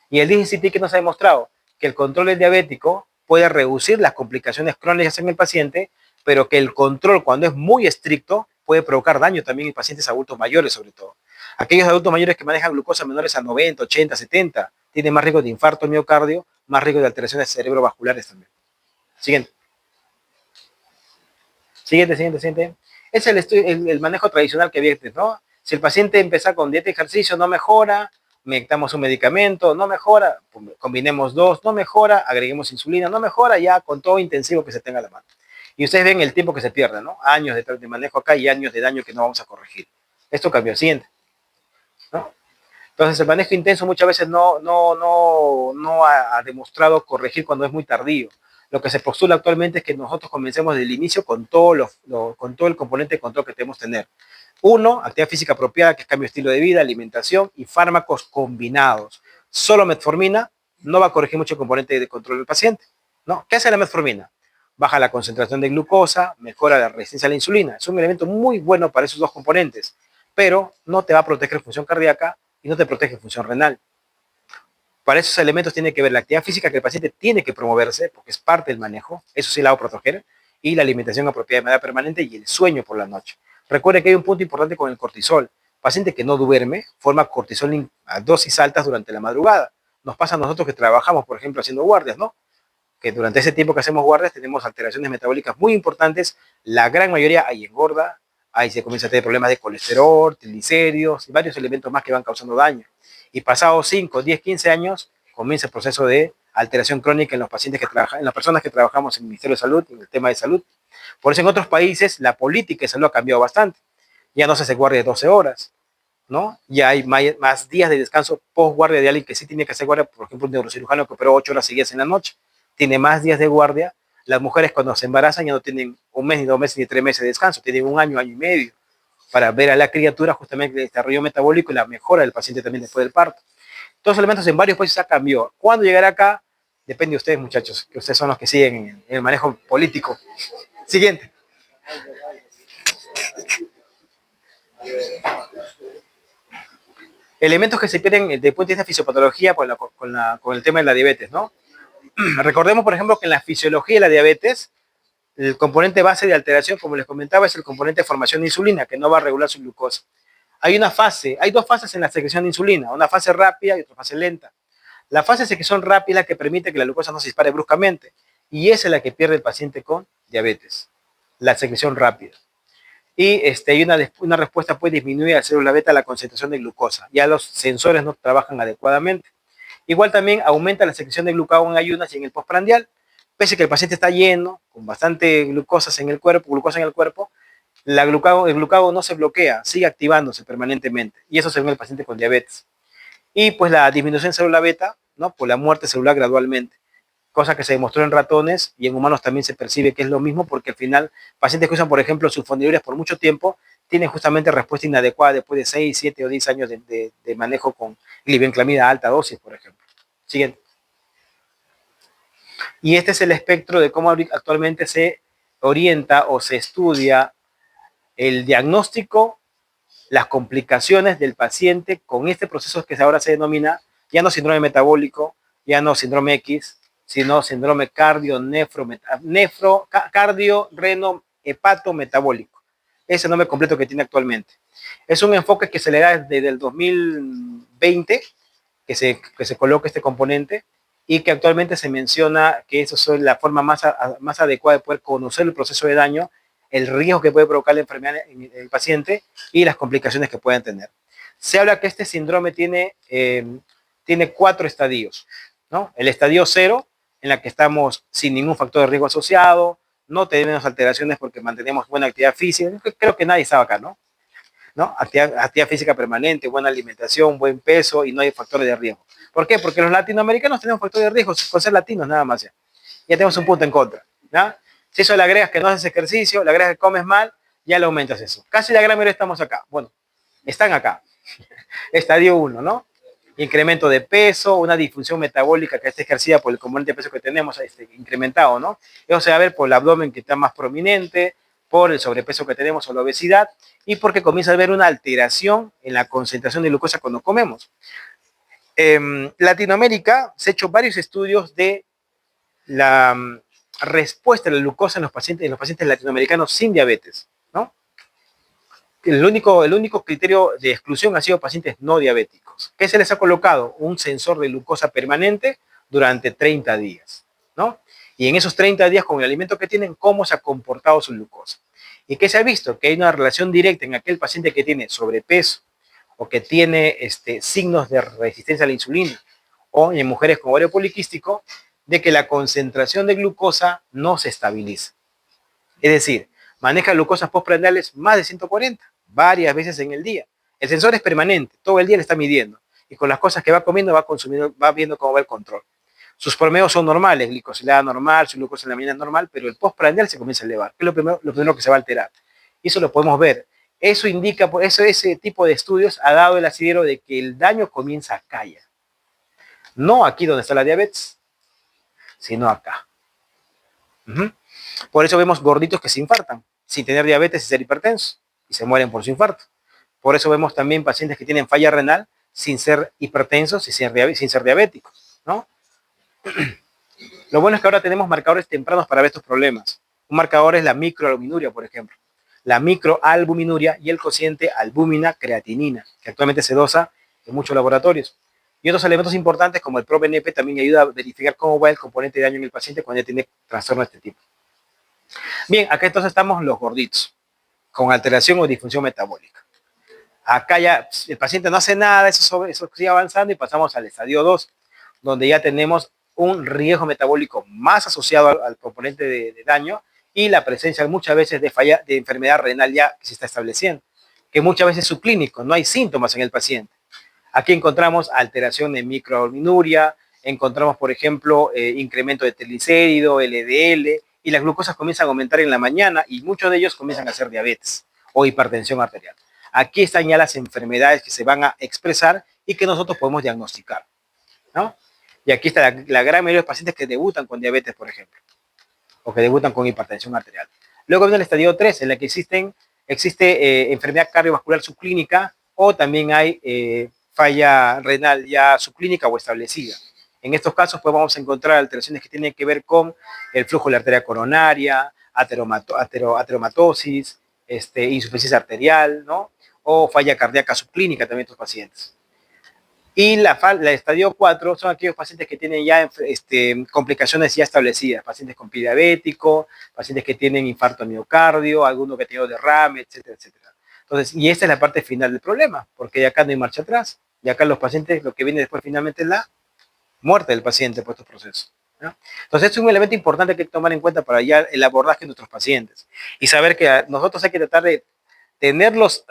Y el DCCT que nos ha demostrado que el control del diabético puede reducir las complicaciones crónicas en el paciente, pero que el control, cuando es muy estricto, puede provocar daño también en pacientes adultos mayores, sobre todo. Aquellos adultos mayores que manejan glucosa menores a 90, 80, 70, tienen más riesgo de infarto miocardio, más riesgo de alteraciones cerebrovasculares también. Siguiente. Siguiente. Es el manejo tradicional que viertes, ¿no? Si el paciente empieza con dieta y ejercicio, no mejora, metamos un medicamento, no mejora, combinemos dos, no mejora, agreguemos insulina, no mejora, ya con todo intensivo que se tenga a la mano. Y ustedes ven el tiempo que se pierde, ¿no? Años de manejo acá y años de daño que no vamos a corregir. Esto cambió. Siguiente, ¿no? Entonces, el manejo intenso muchas veces no ha demostrado corregir cuando es muy tardío. Lo que se postula actualmente es que nosotros comencemos desde el inicio con con todo el componente de control que debemos tener. Uno, actividad física apropiada, que es cambio de estilo de vida, alimentación y fármacos combinados. Solo metformina no va a corregir mucho el componente de control del paciente, ¿no? ¿Qué hace la metformina? Baja la concentración de glucosa, mejora la resistencia a la insulina. Es un elemento muy bueno para esos dos componentes, pero no te va a proteger función cardíaca y no te protege función renal. Para esos elementos tiene que ver la actividad física que el paciente tiene que promoverse, porque es parte del manejo, eso sí la va a proteger, y la alimentación apropiada de manera permanente y el sueño por la noche. Recuerde que hay un punto importante con el cortisol. Paciente que no duerme forma cortisol a dosis altas durante la madrugada. Nos pasa a nosotros que trabajamos, por ejemplo, haciendo guardias, ¿no? Que durante ese tiempo que hacemos guardias tenemos alteraciones metabólicas muy importantes. La gran mayoría ahí engorda, ahí se comienza a tener problemas de colesterol, triglicéridos y varios elementos más que van causando daño. Y pasados 5, 10, 15 años comienza el proceso de alteración crónica en los pacientes que trabajan, en las personas que trabajamos en el Ministerio de Salud, en el tema de salud. Por eso en otros países la política de salud ha cambiado bastante. Ya no se hace guardia de 12 horas, ¿no? Ya hay más días de descanso post guardia de alguien que sí tiene que hacer guardia, por ejemplo, un neurocirujano que operó 8 horas seguidas en la noche, tiene más días de guardia. Las mujeres cuando se embarazan ya no tienen un mes, ni 2 meses, ni 3 meses de descanso, tienen un año, año y medio, para ver a la criatura justamente el desarrollo metabólico y la mejora del paciente también después del parto. Todos los elementos en varios países ha cambiado. ¿Cuándo llegará acá? Depende de ustedes, muchachos, que ustedes son los que siguen en el manejo político. Siguiente. Elementos que se pierden desde el punto de vista de fisiopatología con el tema de la diabetes, ¿no? Recordemos, por ejemplo, que en la fisiología de la diabetes, el componente base de alteración, como les comentaba, es el componente de formación de insulina, que no va a regular su glucosa. Hay dos fases en la secreción de insulina, una fase rápida y otra fase lenta. La fase de secreción rápida es la que permite que la glucosa no se dispare bruscamente, y esa es la que pierde el paciente con diabetes, la secreción rápida. Y hay una respuesta puede disminuir a célula beta la concentración de glucosa. Ya los sensores no trabajan adecuadamente. Igual también aumenta la secreción de glucagón en ayunas y en el postprandial. Pese a que el paciente está lleno, con bastante glucosa en el cuerpo, el glucagón no se bloquea, sigue activándose permanentemente. Y eso se ve en el paciente con diabetes. Y pues la disminución de célula beta, ¿no? Por la muerte celular gradualmente. Cosa que se demostró en ratones y en humanos también se percibe que es lo mismo, porque al final pacientes que usan, por ejemplo, sulfonilureas por mucho tiempo tienen justamente respuesta inadecuada después de 6, 7 o 10 años de manejo con glibenclamida a alta dosis, por ejemplo. Siguiente. Y este es el espectro de cómo actualmente se orienta o se estudia el diagnóstico, las complicaciones del paciente con este proceso que ahora se denomina ya no síndrome metabólico, ya no síndrome X, sino síndrome cardio-reno hepato metabólico. Ese nombre completo que tiene actualmente. Es un enfoque que se le da desde el 2020, que se coloca este componente, y que actualmente se menciona que eso es la forma más adecuada de poder conocer el proceso de daño, el riesgo que puede provocar la enfermedad en el paciente y las complicaciones que pueden tener. Se habla que este síndrome tiene 4 estadios, ¿no? El estadio 0, en la que estamos sin ningún factor de riesgo asociado, no tenemos alteraciones porque mantenemos buena actividad física, creo que nadie estaba acá, ¿no? Actividad física permanente, buena alimentación, buen peso y no hay factores de riesgo. ¿Por qué? Porque los latinoamericanos tenemos factores de riesgo con ser latinos nada más. Ya tenemos un punto en contra, ¿ya? Si eso le agregas que no haces ejercicio, le agregas que comes mal, ya le aumentas eso. Casi la gran mayoría estamos acá. Bueno, están acá. Estadio 1, ¿no? Incremento de peso, una disfunción metabólica que está ejercida por el componente de peso que tenemos incrementado, ¿no? Eso se va a ver por el abdomen que está más prominente, por el sobrepeso que tenemos o la obesidad, y porque comienza a haber una alteración en la concentración de glucosa cuando comemos. Latinoamérica se han hecho varios estudios de la respuesta a la glucosa en los pacientes latinoamericanos sin diabetes, ¿no? El único criterio de exclusión ha sido pacientes no diabéticos. ¿Qué se les ha colocado? Un sensor de glucosa permanente durante 30 días, ¿no? Y en esos 30 días, con el alimento que tienen, cómo se ha comportado su glucosa. ¿Y qué se ha visto? Que hay una relación directa en aquel paciente que tiene sobrepeso o que tiene signos de resistencia a la insulina, o en mujeres con ovario poliquístico, de que la concentración de glucosa no se estabiliza. Es decir, maneja glucosas postprandiales más de 140, varias veces en el día. El sensor es permanente, todo el día le está midiendo. Y con las cosas que va comiendo, va consumiendo, va viendo cómo va el control. Sus promedios son normales, glicosilada normal, su glucosa en la mañana es normal, pero el postprandial se comienza a elevar, que es lo primero que se va a alterar. Y eso lo podemos ver. Eso indica, por eso ese tipo de estudios ha dado el asidero de que el daño comienza acá ya. No aquí donde está la diabetes, sino acá. Por eso vemos gorditos que se infartan, sin tener diabetes y ser hipertensos, y se mueren por su infarto. Por eso vemos también pacientes que tienen falla renal sin ser hipertensos y sin ser diabéticos, ¿no? Lo bueno es que ahora tenemos marcadores tempranos para ver estos problemas. Un marcador es la microalbuminuria, por ejemplo. La microalbuminuria y el cociente albúmina-creatinina, que actualmente se dosa en muchos laboratorios. Y otros elementos importantes como el ProBNP también ayuda a verificar cómo va el componente de daño en el paciente cuando ya tiene trastorno de este tipo. Bien, acá entonces estamos los gorditos, con alteración o disfunción metabólica. Acá ya el paciente no hace nada, eso sigue avanzando y pasamos al estadio 2, donde ya tenemos un riesgo metabólico más asociado al componente de daño y la presencia muchas veces de enfermedad renal ya que se está estableciendo, que muchas veces es subclínico, no hay síntomas en el paciente. Aquí encontramos alteración de microalbuminuria, encontramos, por ejemplo, incremento de triglicérido, LDL, y las glucosas comienzan a aumentar en la mañana y muchos de ellos comienzan a hacer diabetes o hipertensión arterial. Aquí están ya las enfermedades que se van a expresar y que nosotros podemos diagnosticar, ¿no? Y aquí está la gran mayoría de los pacientes que debutan con diabetes, por ejemplo, o que debutan con hipertensión arterial. Luego viene el estadio 3, en el que existe enfermedad cardiovascular subclínica o también hay falla renal ya subclínica o establecida. En estos casos pues vamos a encontrar alteraciones que tienen que ver con el flujo de la arteria coronaria, ateromatosis, insuficiencia arterial, ¿no? O falla cardíaca subclínica también estos pacientes. Y la estadio 4 son aquellos pacientes que tienen ya complicaciones ya establecidas, pacientes con pie diabético, pacientes que tienen infarto de miocardio, alguno que ha tenido derrame, etcétera, etcétera. Entonces, y esta es la parte final del problema, porque ya acá no hay marcha atrás. Y acá los pacientes, lo que viene después finalmente es la muerte del paciente por estos procesos, ¿no? Entonces, es un elemento importante que hay que tomar en cuenta para ya el abordaje de nuestros pacientes. Y saber que nosotros hay que tratar de tenerlos,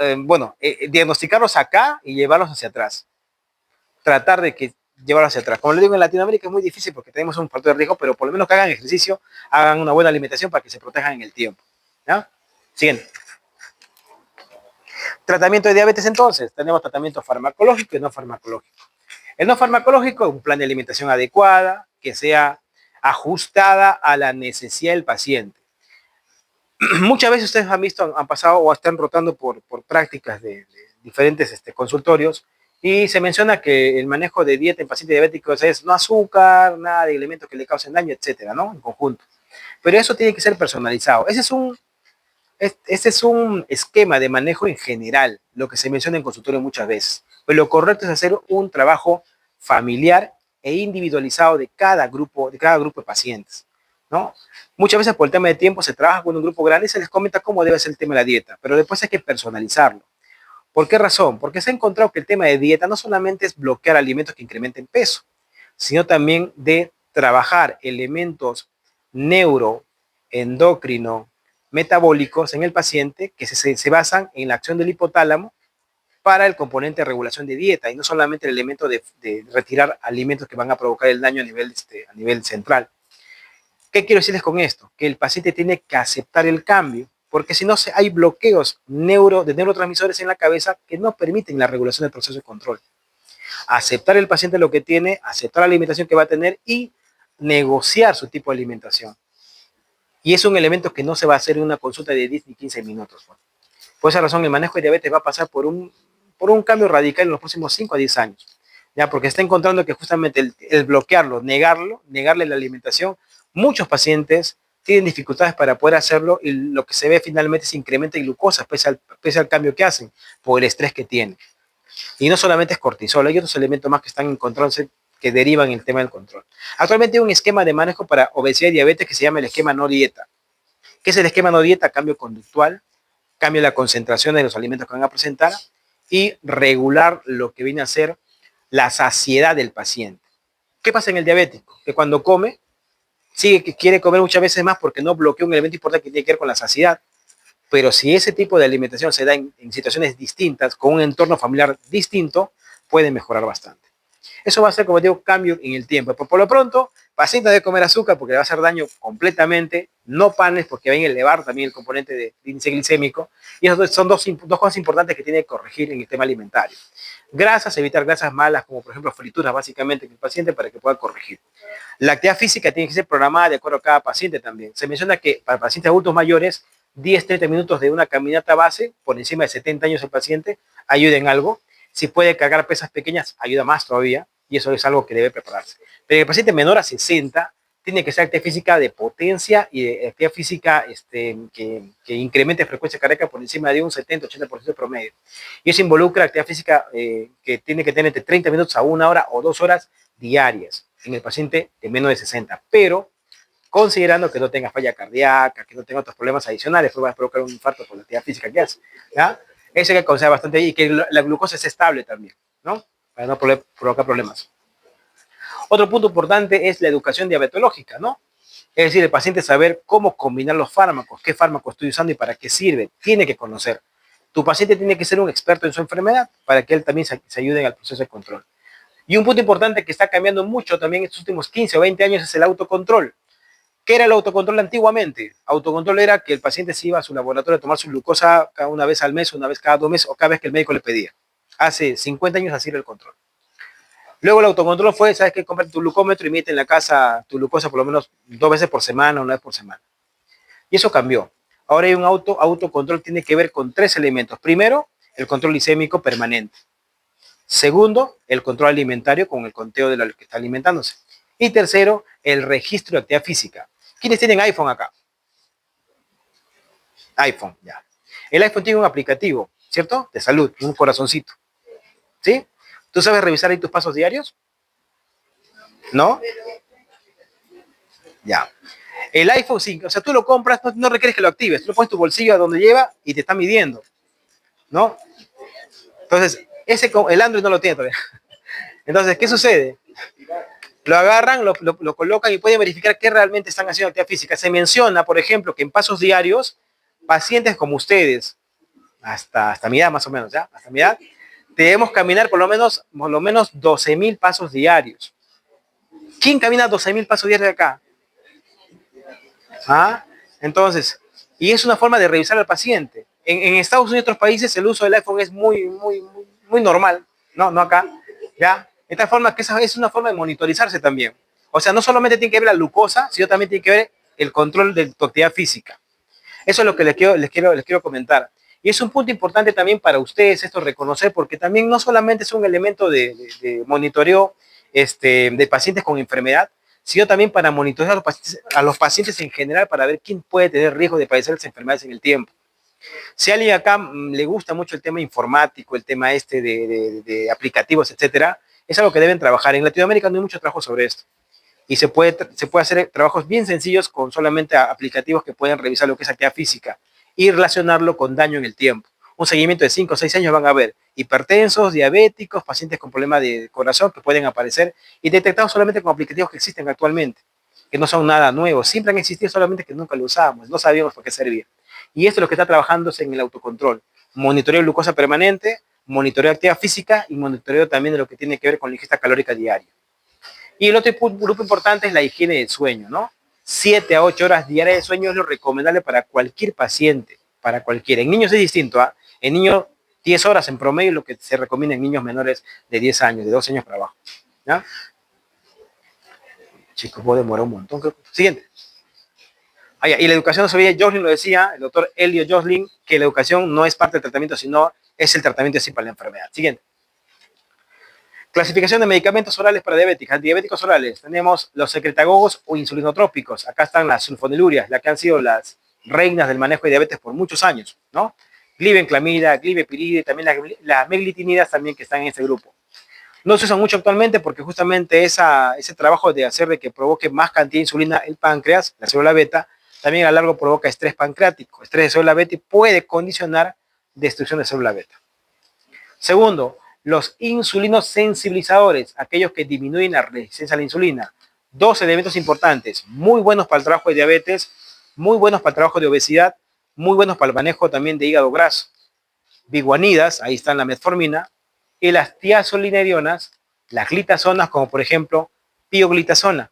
diagnosticarlos acá y llevarlos hacia atrás. Tratar de que llevarlo hacia atrás. Como le digo, en Latinoamérica es muy difícil porque tenemos un factor de riesgo, pero por lo menos que hagan ejercicio, hagan una buena alimentación para que se protejan en el tiempo, ¿no? Siguiente. Tratamiento de diabetes entonces. Tenemos tratamiento farmacológico y no farmacológico. El no farmacológico es un plan de alimentación adecuada, que sea ajustada a la necesidad del paciente. Muchas veces ustedes han visto, han pasado o están rotando por prácticas de diferentes consultorios y se menciona que el manejo de dieta en pacientes diabéticos es no azúcar, nada de elementos que le causen daño, etcétera, ¿no? En conjunto. Pero eso tiene que ser personalizado. Ese es un esquema de manejo en general, lo que se menciona en consultorio muchas veces. Pero lo correcto es hacer un trabajo familiar e individualizado de cada grupo de pacientes, ¿no? Muchas veces por el tema de tiempo se trabaja con un grupo grande y se les comenta cómo debe ser el tema de la dieta, pero después hay que personalizarlo. ¿Por qué razón? Porque se ha encontrado que el tema de dieta no solamente es bloquear alimentos que incrementen peso, sino también de trabajar elementos neuro, endocrino, metabólicos en el paciente que se basan en la acción del hipotálamo para el componente de regulación de dieta y no solamente el elemento de retirar alimentos que van a provocar el daño a nivel central. ¿Qué quiero decirles con esto? Que el paciente tiene que aceptar el cambio, porque si no hay bloqueos de neurotransmisores en la cabeza que no permiten la regulación del proceso de control. Aceptar el paciente lo que tiene, aceptar la alimentación que va a tener y negociar su tipo de alimentación. Y es un elemento que no se va a hacer en una consulta de 10 ni 15 minutos. Por esa razón, el manejo de diabetes va a pasar por un cambio radical en los próximos 5 a 10 años. ¿Ya? Porque está encontrando que justamente el bloquearlo, negarle la alimentación, muchos pacientes tienen dificultades para poder hacerlo y lo que se ve finalmente es incremento de glucosa pese al cambio que hacen por el estrés que tienen. Y no solamente es cortisol, hay otros elementos más que están encontrándose que derivan en el tema del control. Actualmente hay un esquema de manejo para obesidad y diabetes que se llama el esquema no dieta. ¿Qué es el esquema no dieta? Cambio conductual, cambio la concentración de los alimentos que van a presentar y regular lo que viene a ser la saciedad del paciente. ¿Qué pasa en el diabético? Que cuando come, sigue que quiere comer muchas veces más porque no bloquea un elemento importante que tiene que ver con la saciedad. Pero si ese tipo de alimentación se da en situaciones distintas, con un entorno familiar distinto, puede mejorar bastante. Eso va a ser, como digo, cambio en el tiempo. Por lo pronto, paciente debe comer azúcar porque le va a hacer daño completamente, no panes porque van a elevar también el componente de índice glicémico. Y esas son dos cosas importantes que tiene que corregir en el tema alimentario. Grasas, evitar grasas malas, como por ejemplo frituras, básicamente, en el paciente para que pueda corregir. La actividad física tiene que ser programada de acuerdo a cada paciente también. Se menciona que para pacientes adultos mayores, 10-30 minutos de una caminata base, por encima de 70 años el paciente, ayuda en algo. Si puede cargar pesas pequeñas, ayuda más todavía, y eso es algo que debe prepararse. Pero el paciente menor a 60 tiene que ser actividad física de potencia y de actividad física que incremente frecuencia cardíaca por encima de un 70-80% promedio. Y eso involucra actividad física que tiene que tener entre 30 minutos a 1 hora o 2 horas diarias en el paciente de menos de 60, pero considerando que no tenga falla cardíaca, que no tenga otros problemas adicionales, pues va a provocar un infarto por la actividad física que hace. ¿Ya? Eso hay que considerar bastante y que la glucosa es estable también, ¿no? Para no provocar problemas. Otro punto importante es la educación diabetológica, ¿no? Es decir, el paciente saber cómo combinar los fármacos, qué fármaco estoy usando y para qué sirve. Tiene que conocer. Tu paciente tiene que ser un experto en su enfermedad para que él también se ayude al proceso de control. Y un punto importante que está cambiando mucho también en estos últimos 15 o 20 años es el autocontrol. ¿Qué era el autocontrol antiguamente? Autocontrol era que el paciente se iba a su laboratorio a tomar su glucosa cada una vez al mes, una vez cada 2 meses o cada vez que el médico le pedía. Hace 50 años así era el control. Luego el autocontrol fue, ¿sabes qué? Compra tu glucómetro y mete en la casa tu glucosa por lo menos 2 veces por semana, 1 vez por semana. Y eso cambió. Ahora hay un autocontrol, tiene que ver con 3 elementos. Primero, el control glicémico permanente. Segundo, el control alimentario con el conteo de lo que está alimentándose. Y tercero, el registro de actividad física. ¿Quiénes tienen iPhone acá? iPhone, ya. El iPhone tiene un aplicativo, ¿cierto? De salud, un corazoncito. ¿Sí? ¿Tú sabes revisar ahí tus pasos diarios? ¿No? Ya. El iPhone sí, o sea, tú lo compras, no requieres que lo actives. Tú lo pones en tu bolsillo a donde lleva y te está midiendo, ¿no? Entonces, el Android no lo tiene todavía. Entonces, ¿qué sucede? Lo agarran, lo colocan y pueden verificar qué realmente están haciendo actividad física. Se menciona, por ejemplo, que en pasos diarios, pacientes como ustedes, hasta mi edad más o menos, ¿ya? Hasta mi edad, debemos caminar por lo menos 12.000 pasos diarios. ¿Quién camina 12.000 pasos diarios de acá? ¿Ah? Entonces, y es una forma de revisar al paciente. En Estados Unidos y otros países el uso del iPhone es muy normal, ¿no? No acá, ¿ya? De tal forma que esa es una forma de monitorizarse también. O sea, no solamente tiene que ver la glucosa, sino también tiene que ver el control de tu actividad física. Eso es lo que les quiero comentar. Y es un punto importante también para ustedes esto reconocer, porque también no solamente es un elemento de monitoreo de pacientes con enfermedad, sino también para monitorear a los pacientes en general para ver quién puede tener riesgo de padecer las enfermedades en el tiempo. Si a alguien acá le gusta mucho el tema informático, el tema de aplicativos, etcétera, es algo que deben trabajar. En Latinoamérica no hay mucho trabajo sobre esto. Y se puede hacer trabajos bien sencillos con solamente aplicativos que pueden revisar lo que es actividad física y relacionarlo con daño en el tiempo. Un seguimiento de 5 o 6 años van a ver hipertensos, diabéticos, pacientes con problemas de corazón que pueden aparecer y detectados solamente con aplicativos que existen actualmente, que no son nada nuevos, siempre han existido, solamente que nunca lo usábamos, no sabíamos por qué servía. Y esto es lo que está trabajándose en el autocontrol. Monitoreo de glucosa permanente, monitoreo de actividad física y monitoreo también de lo que tiene que ver con la ingesta calórica diaria. Y el otro grupo importante es la higiene del sueño, ¿no? 7 a 8 horas diarias de sueño es lo recomendable para cualquier paciente, para cualquiera. En niños es distinto, ¿ah? En niños 10 horas en promedio es lo que se recomienda en niños menores de 10 años, de 12 años para abajo. ¿Ya? Chicos, puedo demorar un montón. Siguiente. Ah, y la educación no se veía, Josling lo decía, el doctor Elio Josling, que la educación no es parte del tratamiento, sino es el tratamiento así para la enfermedad. Siguiente. Clasificación de medicamentos orales para diabéticos. Antidiabéticos orales. Tenemos los secretagogos o insulinotrópicos. Acá están las sulfonilurias, las que han sido las reinas del manejo de diabetes por muchos años, ¿no? Glibenclamida, glibepiride, también las meglitinidas también que están en este grupo. No se usan mucho actualmente porque justamente ese trabajo de hacer de que provoque más cantidad de insulina el páncreas, la célula beta, también a largo provoca estrés pancreático. Estrés de célula beta y puede condicionar destrucción de célula beta. Segundo, los insulinos sensibilizadores, aquellos que disminuyen la resistencia a la insulina. Dos elementos importantes, muy buenos para el trabajo de diabetes, muy buenos para el trabajo de obesidad, muy buenos para el manejo también de hígado graso. Biguanidas, ahí están la metformina, y las tiazolinérionas, las glitazonas, como por ejemplo pioglitazona,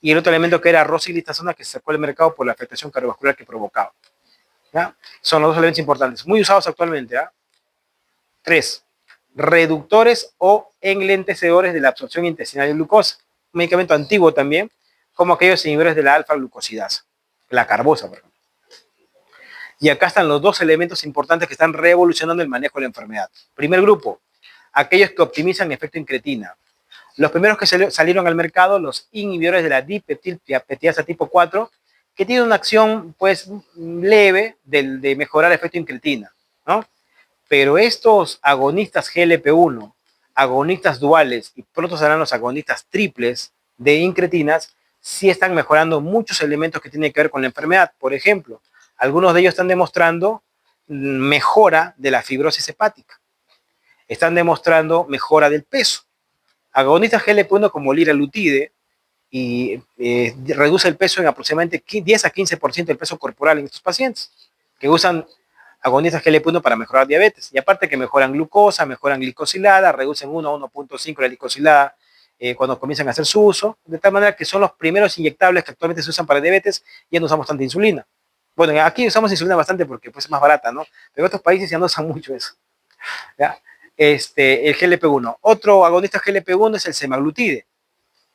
y el otro elemento que era rosiglitazona, que se sacó del mercado por la afectación cardiovascular que provocaba. ¿Ya? Son los dos elementos importantes, muy usados actualmente. ¿Ya? 3. Reductores o enlentecedores de la absorción intestinal de glucosa. Un medicamento antiguo también, como aquellos inhibidores de la alfa-glucosidasa, la carbosa, por ejemplo. Y acá están los dos elementos importantes que están revolucionando el manejo de la enfermedad. Primer grupo, aquellos que optimizan efecto incretina. Los primeros que salieron al mercado, los inhibidores de la dipeptilpeptidasa tipo 4, que tienen una acción pues leve de mejorar efecto incretina, ¿no? Pero estos agonistas GLP-1, agonistas duales y pronto serán los agonistas triples de incretinas, sí están mejorando muchos elementos que tienen que ver con la enfermedad. Por ejemplo, algunos de ellos están demostrando mejora de la fibrosis hepática. Están demostrando mejora del peso. Agonistas GLP-1 como liraglutide y reduce el peso en aproximadamente 10 a 15% del peso corporal en estos pacientes que usan agonistas GLP-1 para mejorar diabetes. Y aparte que mejoran glucosa, mejoran glicosilada, reducen 1 a 1.5 la glicosilada cuando comienzan a hacer su uso, de tal manera que son los primeros inyectables que actualmente se usan para diabetes y ya no usamos tanta insulina. Bueno, aquí usamos insulina bastante porque pues, es más barata, ¿no? Pero en otros países ya no usan mucho eso. ¿Ya? El GLP-1. Otro agonista GLP-1 es el semaglutide,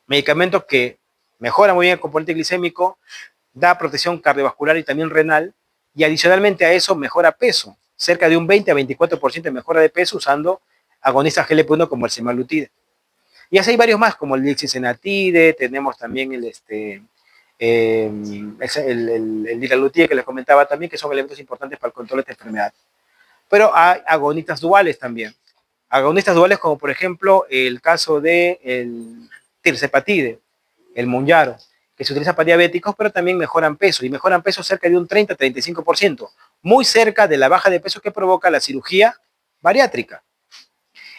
medicamento que mejora muy bien el componente glicémico, da protección cardiovascular y también renal, y adicionalmente a eso mejora peso, cerca de un 20 a 24% de mejora de peso usando agonistas GLP-1 como el semaglutide. Y así hay varios más, como el lixisenatide, tenemos también el liraglutide que les comentaba también, que son elementos importantes para el control de esta enfermedad. Pero hay agonistas duales también. Agonistas duales como por ejemplo el caso del tirzepatide, el Mounjaro, que se utiliza para diabéticos, pero también mejoran peso, y mejoran peso cerca de un 30-35%, muy cerca de la baja de peso que provoca la cirugía bariátrica.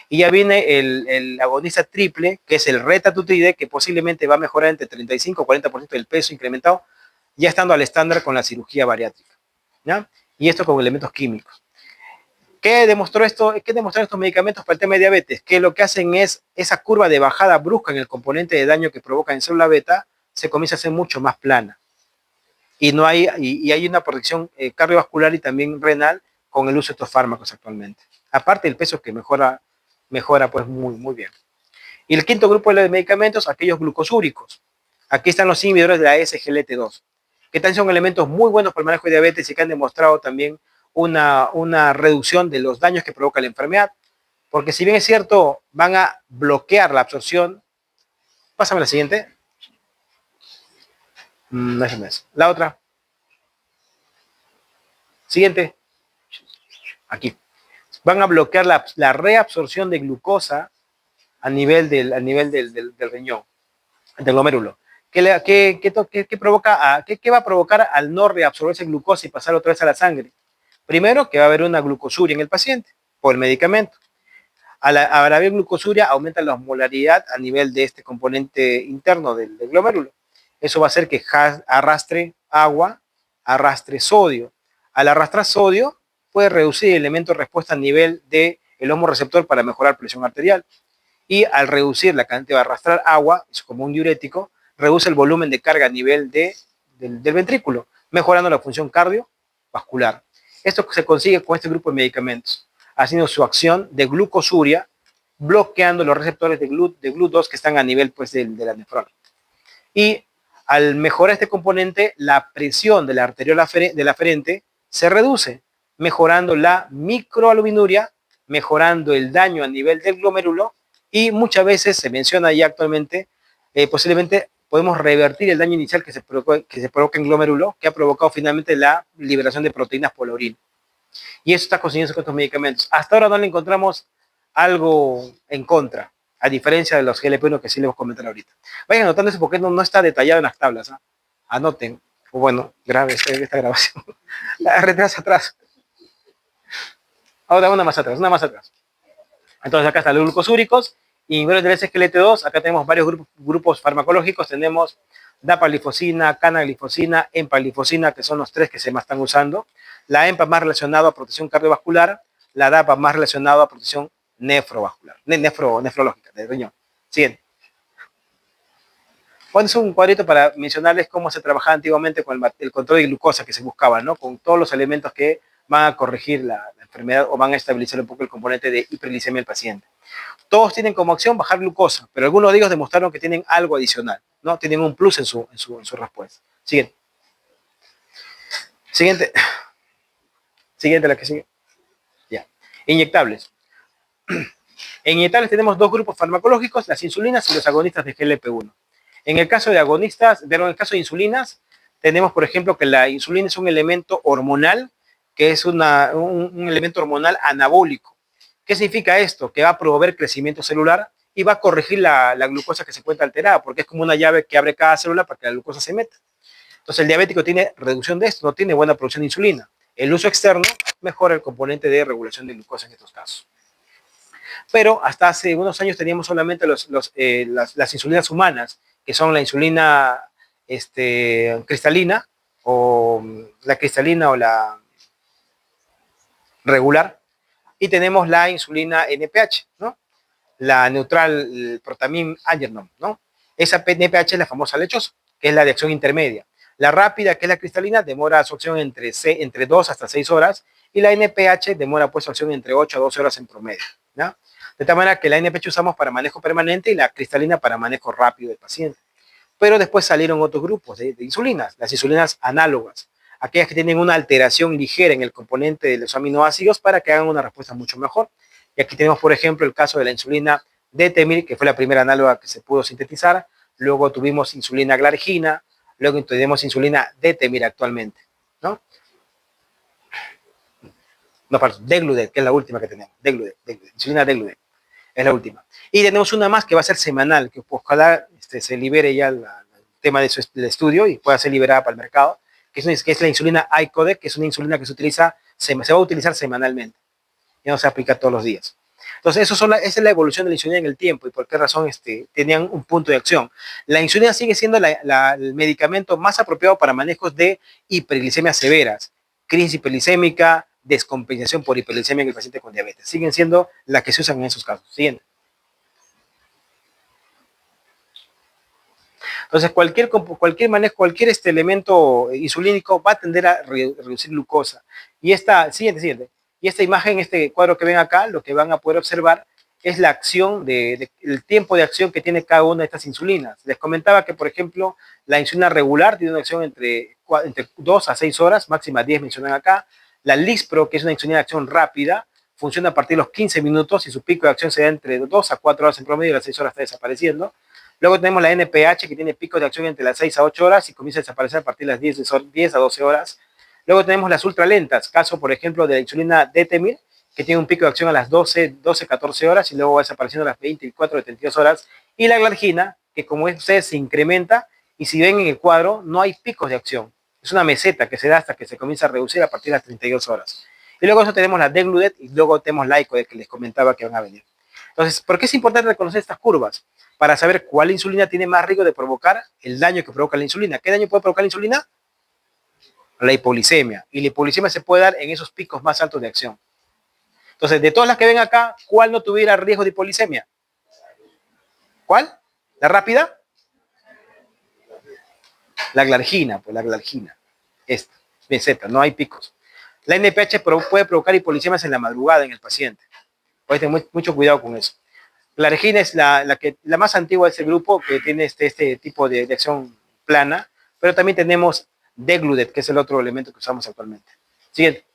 Y ya viene el agonista triple, que es el retatrutide, que posiblemente va a mejorar entre 35 y 40% del peso incrementado, ya estando al estándar con la cirugía bariátrica. ¿Ya? Y esto con elementos químicos. ¿Qué demostró esto? ¿Qué demostraron estos medicamentos para el tema de diabetes? Que lo que hacen es esa curva de bajada brusca en el componente de daño que provoca en célula beta se comienza a hacer mucho más plana. Y hay una protección cardiovascular y también renal con el uso de estos fármacos actualmente. Aparte del peso que mejora pues muy bien. Y el quinto grupo de medicamentos, aquellos glucosúricos. Aquí están los inhibidores de la SGLT2, que también son elementos muy buenos para el manejo de diabetes y que han demostrado también una reducción de los daños que provoca la enfermedad, porque si bien es cierto, van a bloquear la absorción. Pásame la siguiente. No es. La otra. Siguiente. Aquí. Van a bloquear la reabsorción de glucosa a nivel del riñón, del glomérulo. ¿Qué provoca? ¿Qué va a provocar al no reabsorberse glucosa y pasar otra vez a la sangre? Primero, que va a haber una glucosuria en el paciente por el medicamento. Al haber glucosuria, aumenta la osmolaridad a nivel de este componente interno del glomérulo. Eso va a hacer que arrastre agua, arrastre sodio. Al arrastrar sodio, puede reducir el elemento de respuesta a nivel del hormoreceptor para mejorar presión arterial. Y al reducir la cantidad de arrastrar agua, es como un diurético, reduce el volumen de carga a nivel del ventrículo, mejorando la función cardiovascular. Esto se consigue con este grupo de medicamentos, haciendo su acción de glucosuria, bloqueando los receptores de GLUT2 que están a nivel pues, de la nefrona. Y al mejorar este componente, la presión de la arteriola aferente se reduce, mejorando la microalbuminuria, mejorando el daño a nivel del glomérulo y muchas veces se menciona ya actualmente, posiblemente podemos revertir el daño inicial que se provoca en glomérulo, que ha provocado finalmente la liberación de proteínas por la orina. Y eso está consiguiendo con estos medicamentos. Hasta ahora no le encontramos algo en contra, a diferencia de los GLP-1 que sí les voy a comentar ahorita. Vayan anotando eso porque no está detallado en las tablas. ¿Eh? Anoten. O bueno, grabe esta grabación. Retrasa atrás. Ahora una más atrás, una más atrás. Entonces acá están los glucosúricos, inhibidores del SGLT2, acá tenemos varios grupos farmacológicos, tenemos dapaglifosina, canaglifosina, empaglifosina, que son los tres que se más están usando. La EMPA más relacionado a protección cardiovascular, la DAPA más relacionado a protección nefrológica, del riñón. Siguiente. Bueno, es un cuadrito para mencionarles cómo se trabajaba antiguamente con el control de glucosa que se buscaba, ¿no? Con todos los elementos que van a corregir la enfermedad o van a estabilizar un poco el componente de hiperglicemia del paciente. Todos tienen como acción bajar glucosa, pero algunos de ellos demostraron que tienen algo adicional, ¿no? Tienen un plus en su respuesta. Siguiente. Siguiente, la que sigue. Ya. Inyectables. En inyectables tenemos dos grupos farmacológicos, las insulinas y los agonistas de GLP-1. En el caso de agonistas, en el caso de insulinas, tenemos, por ejemplo, que la insulina es un elemento hormonal, que es un elemento hormonal anabólico. ¿Qué significa esto? Que va a promover crecimiento celular y va a corregir la glucosa que se encuentra alterada, porque es como una llave que abre cada célula para que la glucosa se meta. Entonces, el diabético tiene reducción de esto, no tiene buena producción de insulina. El uso externo mejora el componente de regulación de glucosa en estos casos. Pero hasta hace unos años teníamos solamente las insulinas humanas, que son la insulina cristalina, o la cristalina o la regular, y tenemos la insulina NPH, ¿no? La neutral protamine agernon, ¿no? Esa NPH es la famosa lechosa, que es la de acción intermedia. La rápida, que es la cristalina, demora absorción entre 2 hasta 6 horas, y la NPH demora pues absorción entre 8 a 12 horas en promedio, ¿no? De tal manera que la NPH usamos para manejo permanente y la cristalina para manejo rápido del paciente. Pero después salieron otros grupos de insulinas, las insulinas análogas, aquellas que tienen una alteración ligera en el componente de los aminoácidos para que hagan una respuesta mucho mejor. Y aquí tenemos, por ejemplo, el caso de la insulina Detemir, que fue la primera análoga que se pudo sintetizar. Luego tuvimos insulina Glargina, luego tenemos insulina Detemir actualmente, ¿no? No, perdón, Degludec, que es la última que tenemos. Degludec, insulina Degludec, es la última. Y tenemos una más que va a ser semanal, que ojalá se libere ya el tema de del estudio y pueda ser liberada para el mercado, que es la insulina ICODEC, que es una insulina que se va a utilizar semanalmente. Ya no se aplica todos los días. Entonces, esa es la evolución de la insulina en el tiempo y por qué razón tenían un punto de acción. La insulina sigue siendo el medicamento más apropiado para manejos de hiperglicemias severas, crisis hiperglicémica, descompensación por hiperglicemia en el paciente con diabetes. Siguen siendo las que se usan en esos casos. Siguiente. Entonces, cualquier manejo, cualquier elemento insulínico va a tender a reducir glucosa. Y siguiente. Y esta imagen, este cuadro que ven acá, lo que van a poder observar es la acción, el tiempo de acción que tiene cada una de estas insulinas. Les comentaba que, por ejemplo, la insulina regular tiene una acción entre 2 a 6 horas, máxima 10 mencionan acá. La Lispro, que es una insulina de acción rápida, funciona a partir de los 15 minutos y su pico de acción se da entre 2 a 4 horas en promedio y las 6 horas está desapareciendo. Luego tenemos la NPH, que tiene picos de acción entre las 6 a 8 horas y comienza a desaparecer a partir de las 10 a 12 horas. Luego tenemos las ultralentas, caso, por ejemplo, de la insulina Detemir, que tiene un pico de acción a las 12, 14 horas y luego va desapareciendo a las 24, 32 horas. Y la glargina, que como ustedes se incrementa y si ven en el cuadro, no hay picos de acción. Es una meseta que se da hasta que se comienza a reducir a partir de las 32 horas. Y luego eso tenemos la Degludec y luego tenemos la ICODEC que les comentaba que van a venir. Entonces, ¿por qué es importante reconocer estas curvas? Para saber cuál insulina tiene más riesgo de provocar el daño que provoca la insulina. ¿Qué daño puede provocar la insulina? La hipoglicemia. Y la hipoglicemia se puede dar en esos picos más altos de acción. Entonces, de todas las que ven acá, ¿cuál no tuviera riesgo de hipoglicemia? ¿Cuál? ¿La rápida? La glargina, pues la glargina. Esta, bien Z, no hay picos. La NPH puede provocar hipolicemias en la madrugada en el paciente. Puede tener mucho cuidado con eso. La glargina es la más antigua de ese grupo que tiene este tipo de acción plana, pero también tenemos Degludet, que es el otro elemento que usamos actualmente. Siguiente.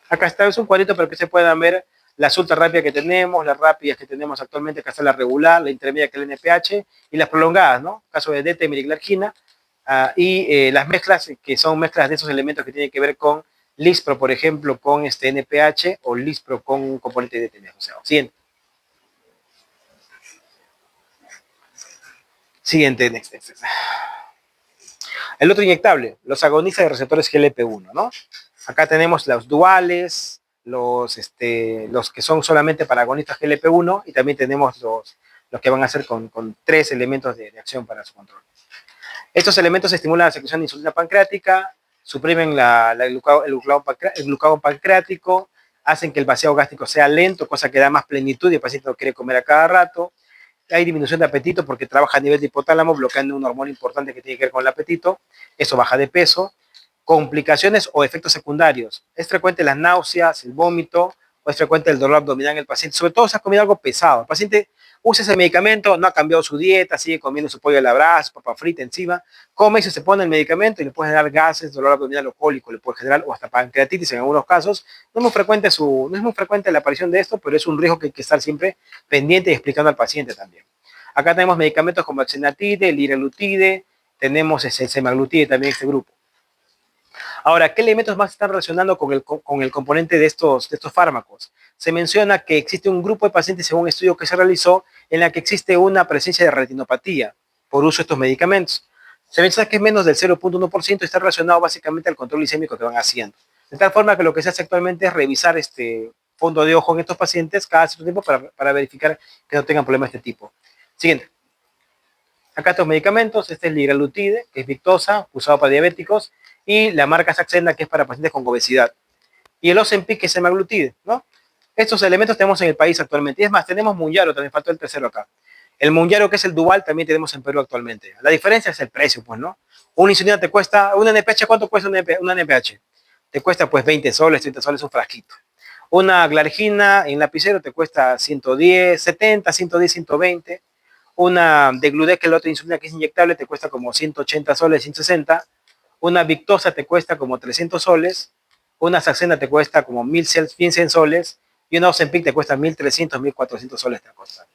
Acá está, es un cuadrito para que se puedan ver las ultra rápidas que tenemos, las rápidas que tenemos actualmente. Acá está la regular, la intermedia que es el NPH y las prolongadas, ¿no? Caso de DT, miriglargina, y las mezclas que son mezclas de esos elementos que tienen que ver con Lispro, por ejemplo, con este NPH o Lispro con un componente de DT. O sea, siguiente. Siguiente, next. El otro inyectable, los agonistas de receptores GLP-1, ¿no? Acá tenemos los duales, los que son solamente para agonistas GLP-1 y también tenemos los que van a ser con 3 elementos de acción para su control. Estos elementos estimulan la secreción de insulina pancreática, suprimen el glucagón pancreático, hacen que el vaciado gástrico sea lento, cosa que da más plenitud y el paciente no quiere comer a cada rato. Hay disminución de apetito porque trabaja a nivel de hipotálamo, bloqueando una hormona importante que tiene que ver con el apetito. Eso baja de peso. Complicaciones o efectos secundarios. Es frecuente las náuseas, el vómito, o es frecuente el dolor abdominal en el paciente. Sobre todo si ha comido algo pesado. El paciente usa ese medicamento, no ha cambiado su dieta, sigue comiendo su pollo a la brasa, papa frita encima, come y se pone el medicamento y le puede generar gases, dolor abdominal o cólico, le puede generar o hasta pancreatitis en algunos casos. No es muy frecuente la aparición de esto, pero es un riesgo que hay que estar siempre pendiente y explicando al paciente también. Acá tenemos medicamentos como axenatide, liraglutide, tenemos el semaglutide también en este grupo. Ahora, ¿qué elementos más están relacionando con el componente de estos fármacos? Se menciona que existe un grupo de pacientes, según un estudio que se realizó, en la que existe una presencia de retinopatía por uso de estos medicamentos. Se menciona que es menos del 0.1% y está relacionado básicamente al control glicémico que van haciendo. De tal forma que lo que se hace actualmente es revisar este fondo de ojo en estos pacientes cada cierto tiempo para verificar que no tengan problemas de este tipo. Siguiente. Acá estos medicamentos, este es liraglutide, que es Victoza, usado para diabéticos, y la marca Saxenda, que es para pacientes con obesidad. Y el Ozempic, que es semaglutide, ¿no? Estos elementos tenemos en el país actualmente. Y es más, tenemos Mounjaro, también faltó el tercero acá. El Mounjaro, que es el Dual, también tenemos en Perú actualmente. La diferencia es el precio, pues, ¿no? Una insulina te cuesta, una NPH, ¿cuánto cuesta una NPH? Te cuesta, pues, 20 soles, 30 soles un frasquito. Una glargina en lapicero te cuesta 110, 70, 110, 120. Una Degludec, que es la otra insulina que es inyectable, te cuesta como 180 soles, 160. Una Victoza te cuesta como 300 soles. Una Saxenda te cuesta como 1100 soles. Y una Ozempic te cuesta 1300, 1400 soles te cuesta,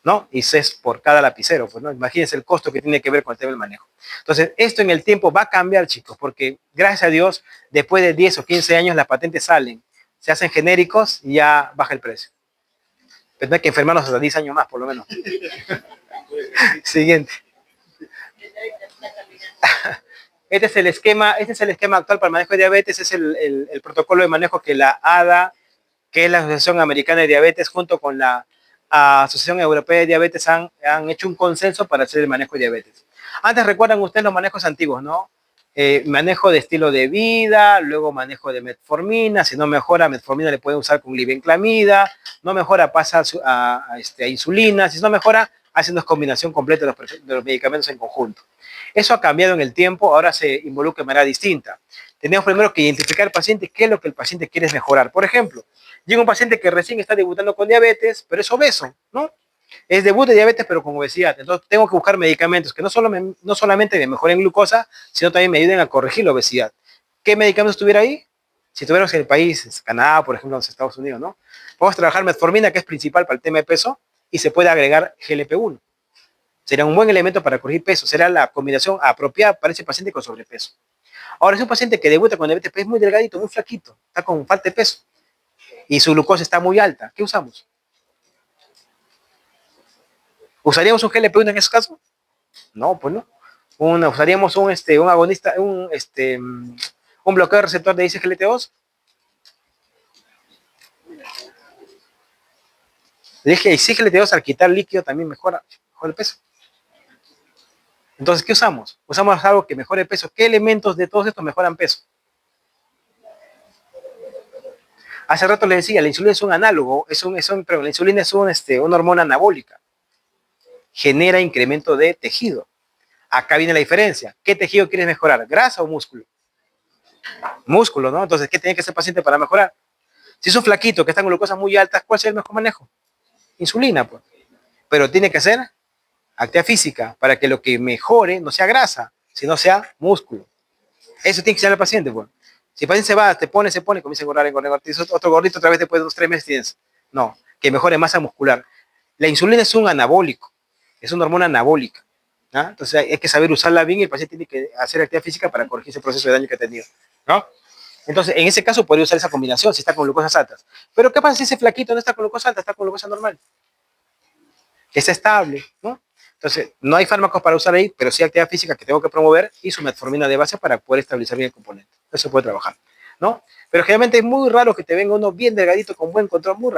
¿no? Y es por cada lapicero, pues, ¿no? Imagínense el costo que tiene que ver con el tema del manejo. Entonces, esto en el tiempo va a cambiar, chicos, porque gracias a Dios, después de 10 o 15 años, las patentes salen, se hacen genéricos y ya baja el precio. Pero no hay que enfermarnos hasta 10 años más, por lo menos. Siguiente. Este es el esquema actual para el manejo de diabetes, es el protocolo de manejo que la ADA, que es la Asociación Americana de Diabetes, junto con la Asociación Europea de Diabetes, han hecho un consenso para hacer el manejo de diabetes. Antes recuerdan ustedes los manejos antiguos, ¿no? Manejo de estilo de vida, luego manejo de metformina, si no mejora metformina le pueden usar con glibenclamida, no mejora pasa a insulina, si no mejora hacen una combinación completa de los medicamentos en conjunto. Eso ha cambiado en el tiempo, ahora se involucra de manera distinta. Tenemos primero que identificar al paciente qué es lo que el paciente quiere mejorar. Por ejemplo, llega un paciente que recién está debutando con diabetes, pero es obeso, ¿no? Es debut de diabetes, pero con obesidad. Entonces, tengo que buscar medicamentos que no solamente me mejoren glucosa, sino también me ayuden a corregir la obesidad. ¿Qué medicamentos tuviera ahí? Si tuviéramos en el país, Canadá, por ejemplo, en los Estados Unidos, ¿no? Podemos trabajar metformina, que es principal para el tema de peso, y se puede agregar GLP-1. Sería un buen elemento para corregir peso. Será la combinación apropiada para ese paciente con sobrepeso. Ahora, es un paciente que debuta con diabetes, pero es muy delgadito, muy flaquito, está con falta de peso y su glucosa está muy alta. ¿Qué usamos? ¿Usaríamos un GLP-1 en ese caso? No, pues no. ¿Usaríamos un agonista, un bloqueador receptor de ISGLT2? Le dije, ISGLT2 al quitar líquido también mejora el peso. Entonces, ¿qué usamos? Usamos algo que mejore el peso. ¿Qué elementos de todos estos mejoran peso? Hace rato les decía, la insulina es un análogo, pero la insulina es una hormona anabólica. Genera incremento de tejido. Acá viene la diferencia. ¿Qué tejido quieres mejorar? ¿Grasa o músculo? Músculo, ¿no? Entonces, ¿qué tiene que ser paciente para mejorar? Si es un flaquito que está con glucosas muy altas, ¿cuál es el mejor manejo? Insulina, pues. Pero tiene que ser actividad física para que lo que mejore no sea grasa, sino sea músculo. Eso tiene que ser el paciente, pues. Si el paciente se va, te pone, se pone, comienza a engordar, engordar, otro gordito otra vez después de 2 o 3 meses tienes. No, que mejore masa muscular. La insulina es un anabólico, es una hormona anabólica. ¿No? Entonces hay que saber usarla bien y el paciente tiene que hacer actividad física para corregir ese proceso de daño que ha tenido. ¿No? Entonces, en ese caso podría usar esa combinación si está con glucosas altas. Pero ¿qué pasa si ese flaquito no está con glucosa alta, está con glucosa normal? Que es estable, ¿no? Entonces, no hay fármacos para usar ahí, pero sí actividad física que tengo que promover y su metformina de base para poder estabilizar bien el componente. Eso se puede trabajar, ¿no? Pero generalmente es muy raro que te venga uno bien delgadito con buen control, muy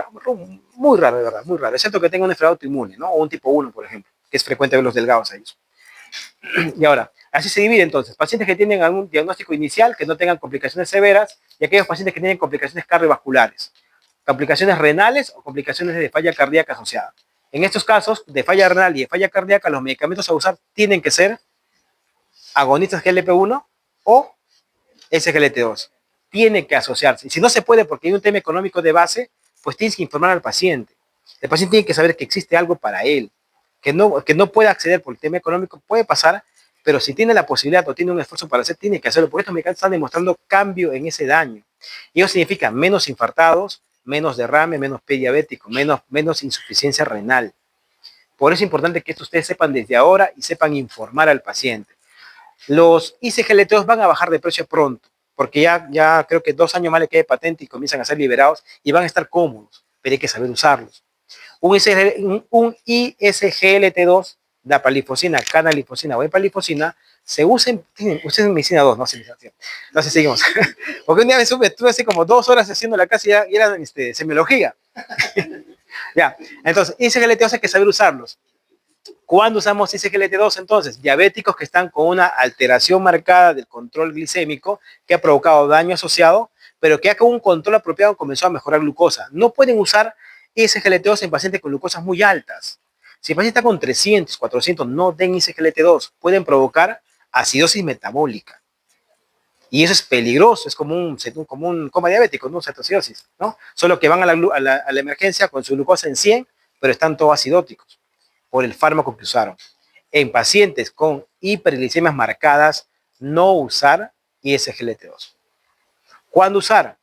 raro, de verdad, muy raro, excepto que tenga un enfermedad autoinmune, ¿no? O un tipo 1, por ejemplo, que es frecuente ver los delgados a ellos. Y ahora, así se divide entonces, pacientes que tienen algún diagnóstico inicial, que no tengan complicaciones severas, y aquellos pacientes que tienen complicaciones cardiovasculares, complicaciones renales o complicaciones de falla cardíaca asociada. En estos casos, de falla renal y de falla cardíaca, los medicamentos a usar tienen que ser agonistas GLP-1 o SGLT2. Tiene que asociarse. Y si no se puede porque hay un tema económico de base, pues tienes que informar al paciente. El paciente tiene que saber que existe algo para él, que no puede acceder por el tema económico, puede pasar, pero si tiene la posibilidad o tiene un esfuerzo para hacer, tiene que hacerlo, porque estos medicamentos están demostrando cambio en ese daño. Y eso significa menos infartados, menos derrame, menos pie diabético, menos insuficiencia renal. Por eso es importante que esto ustedes sepan desde ahora y sepan informar al paciente. Los ICGLT2 van a bajar de precio pronto, porque ya creo que 2 años más le queda de patente y comienzan a ser liberados y van a estar cómodos, pero hay que saber usarlos. Un ISGLT2, dapalifosina, canalifosina o empalifosina, se usa en medicina 2, no sé. Entonces seguimos. Porque un día estuve así como 2 horas haciendo la clase y era semiología. Ya, entonces, ISGLT2 hay que saber usarlos. ¿Cuándo usamos ISGLT2 entonces? Diabéticos que están con una alteración marcada del control glicémico que ha provocado daño asociado, pero que ya con un control apropiado comenzó a mejorar glucosa. No pueden usar ISGLT2 en pacientes con glucosas muy altas. Si el paciente está con 300, 400, no den ISGLT2. Pueden provocar acidosis metabólica. Y eso es peligroso, es como un coma diabético, ¿no? Cetoacidosis, ¿no? Solo que van a la emergencia con su glucosa en 100, pero están todos acidóticos por el fármaco que usaron. En pacientes con hiperglicemias marcadas, no usar ISGLT2. ¿Cuándo usar?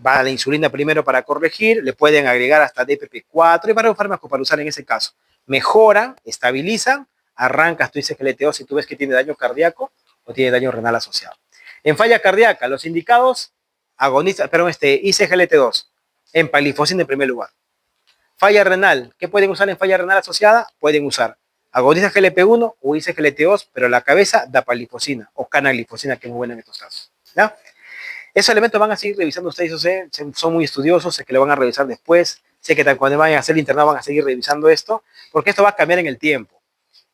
Va a la insulina primero para corregir, le pueden agregar hasta DPP4 y varios fármacos para usar en ese caso. Mejoran, estabilizan, arrancas tu ISGLT2 si tú ves que tiene daño cardíaco o tiene daño renal asociado. En falla cardíaca, los indicados, agonistas, perdón, ISGLT2, empalifosina en primer lugar. Falla renal, ¿qué pueden usar en falla renal asociada? Pueden usar agonistas GLP-1 o ISGLT2, pero la cabeza dapalifosina o canaglifosina, que es muy buena en estos casos. ¿Ya? Esos elementos van a seguir revisando ustedes, yo sé, son muy estudiosos, sé que lo van a revisar después, sé que cuando vayan a hacer el internado van a seguir revisando esto, porque esto va a cambiar en el tiempo.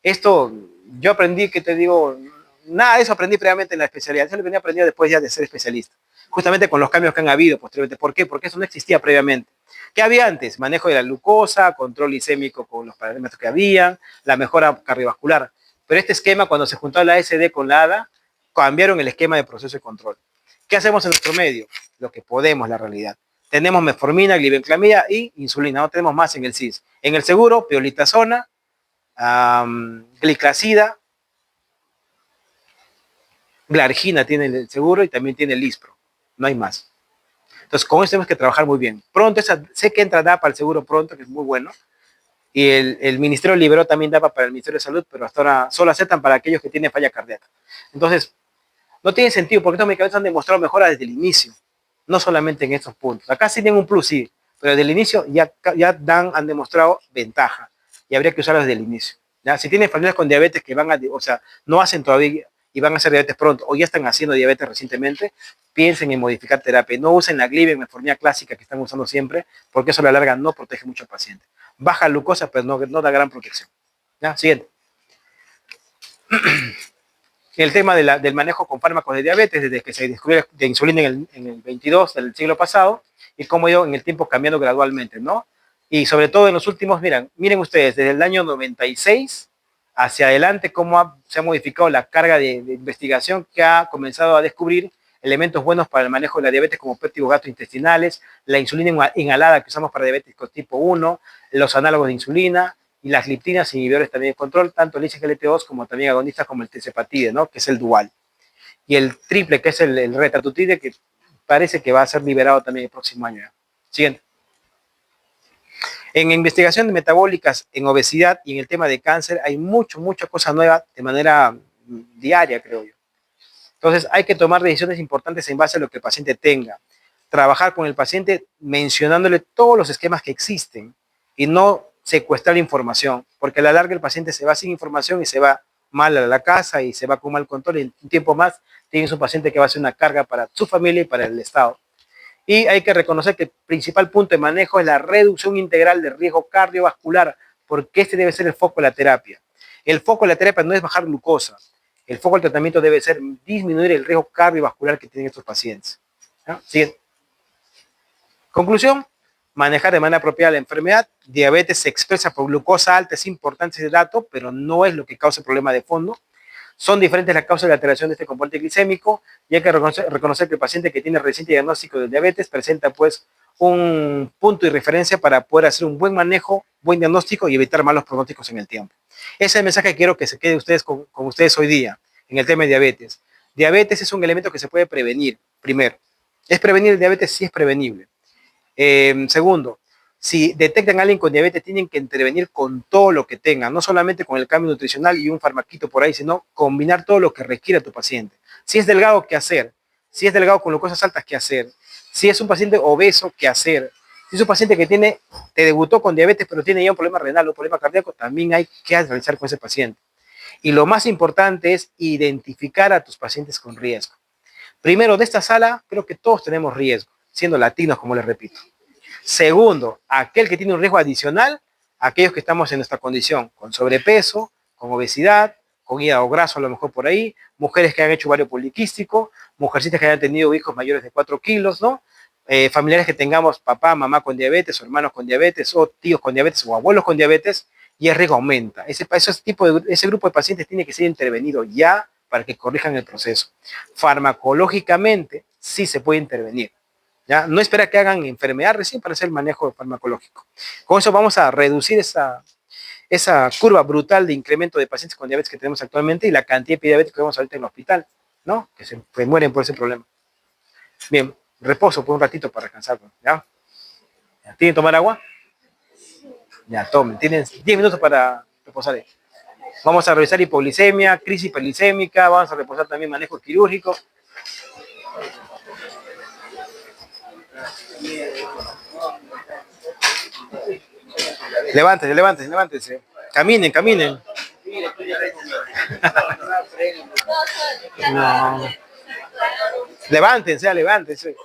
Esto, yo aprendí, que te digo, nada de eso aprendí previamente en la especialidad, eso lo venía aprendiendo después ya de ser especialista, justamente con los cambios que han habido posteriormente. ¿Por qué? Porque eso no existía previamente. ¿Qué había antes? Manejo de la glucosa, control glicémico con los parámetros que habían, la mejora cardiovascular. Pero este esquema, cuando se juntó la SD con la ADA, cambiaron el esquema de proceso de control. ¿Qué hacemos en nuestro medio? Lo que podemos, la realidad. Tenemos metformina, glibenclamida y insulina. No tenemos más en el CIS. En el seguro, piolitazona, gliclacida, glargina tiene el seguro y también tiene el Lispro. No hay más. Entonces, con eso tenemos que trabajar muy bien. Pronto, sé que entra DAPA al seguro pronto, que es muy bueno. Y el Ministerio liberó también DAPA para el Ministerio de Salud, pero hasta ahora solo aceptan para aquellos que tienen falla cardíaca. Entonces, no tiene sentido porque estos medicamentos han demostrado mejora desde el inicio, no solamente en estos puntos. Acá sí tienen un plus, sí, pero desde el inicio ya han demostrado ventaja y habría que usarlos desde el inicio. ¿Ya? Si tienen familias con diabetes que no hacen todavía y van a hacer diabetes pronto o ya están haciendo diabetes recientemente, piensen en modificar terapia. No usen la glibe metformina clásica que están usando siempre porque eso a la larga no protege mucho al paciente. Baja glucosa, pero no da gran protección. ¿Ya? Siguiente. El tema del manejo con fármacos de diabetes, desde que se descubrió la insulina en el 22 del siglo pasado, y cómo ha ido en el tiempo cambiando gradualmente, ¿no? Y sobre todo en los últimos, miren ustedes, desde el año 96 hacia adelante cómo se ha modificado la carga de investigación que ha comenzado a descubrir elementos buenos para el manejo de la diabetes como péptidos gastrointestinales, la insulina inhalada que usamos para diabéticos tipo 1, los análogos de insulina y las gliptinas inhibidores también de control, tanto el SGLT2 como también agonistas como el tirzepatide, ¿no? Que es el dual. Y el triple, que es el retatrutide, que parece que va a ser liberado también el próximo año. Siguiente. En investigación de metabólicas, en obesidad y en el tema de cáncer hay mucha cosa nueva de manera diaria, creo yo. Entonces hay que tomar decisiones importantes en base a lo que el paciente tenga. Trabajar con el paciente mencionándole todos los esquemas que existen y no secuestrar información, porque a la larga el paciente se va sin información y se va mal a la casa y se va con mal control y en un tiempo más tienes un paciente que va a ser una carga para su familia y para el Estado. Y hay que reconocer que el principal punto de manejo es la reducción integral del riesgo cardiovascular, porque este debe ser el foco de la terapia. El foco de la terapia no es bajar glucosa, el foco del tratamiento debe ser disminuir el riesgo cardiovascular que tienen estos pacientes. ¿No? Siguiente. Conclusión, manejar de manera apropiada la enfermedad. Diabetes se expresa por glucosa alta, es importante ese dato, pero no es lo que causa el problema de fondo. Son diferentes las causas de alteración de este componente glicémico y hay que reconocer que el paciente que tiene reciente diagnóstico de diabetes presenta pues un punto de referencia para poder hacer un buen manejo, buen diagnóstico y evitar malos pronósticos en el tiempo. Ese es el mensaje que quiero que se quede ustedes con ustedes hoy día en el tema de diabetes. Diabetes es un elemento que se puede prevenir, primero. ¿Es prevenir el diabetes? Sí es prevenible. Segundo, si detectan a alguien con diabetes, tienen que intervenir con todo lo que tengan, no solamente con el cambio nutricional y un farmaquito por ahí, sino combinar todo lo que requiera tu paciente. Si es delgado, ¿qué hacer? Si es delgado con glucosas altas, ¿qué hacer? Si es un paciente obeso, ¿qué hacer? Si es un paciente que te debutó con diabetes, pero tiene ya un problema renal o un problema cardíaco, también hay que realizar con ese paciente. Y lo más importante es identificar a tus pacientes con riesgo. Primero, de esta sala, creo que todos tenemos riesgo, siendo latinos, como les repito. Segundo, aquel que tiene un riesgo adicional, aquellos que estamos en nuestra condición, con sobrepeso, con obesidad, con hígado graso a lo mejor por ahí, mujeres que han hecho ovario poliquístico, mujercitas que hayan tenido hijos mayores de 4 kilos, ¿no? Familiares que tengamos papá, mamá con diabetes, o hermanos con diabetes, o tíos con diabetes, o abuelos con diabetes, y el riesgo aumenta. Ese grupo de pacientes tiene que ser intervenido ya para que corrijan el proceso. Farmacológicamente, sí se puede intervenir. ¿Ya? No espera que hagan enfermedad recién para hacer el manejo farmacológico. Con eso vamos a reducir esa curva brutal de incremento de pacientes con diabetes que tenemos actualmente y la cantidad de diabéticos que vemos ahorita en el hospital, ¿no? Que se mueren por ese problema. Bien, reposo por un ratito para descansar, ¿ya? ¿Tienen que tomar agua? Ya, tomen. Tienen 10 minutos para reposar. Vamos a revisar hipoglicemia, crisis hiperglicémica, vamos a reposar también manejo quirúrgico. Levántense. Caminen. No. Levántense.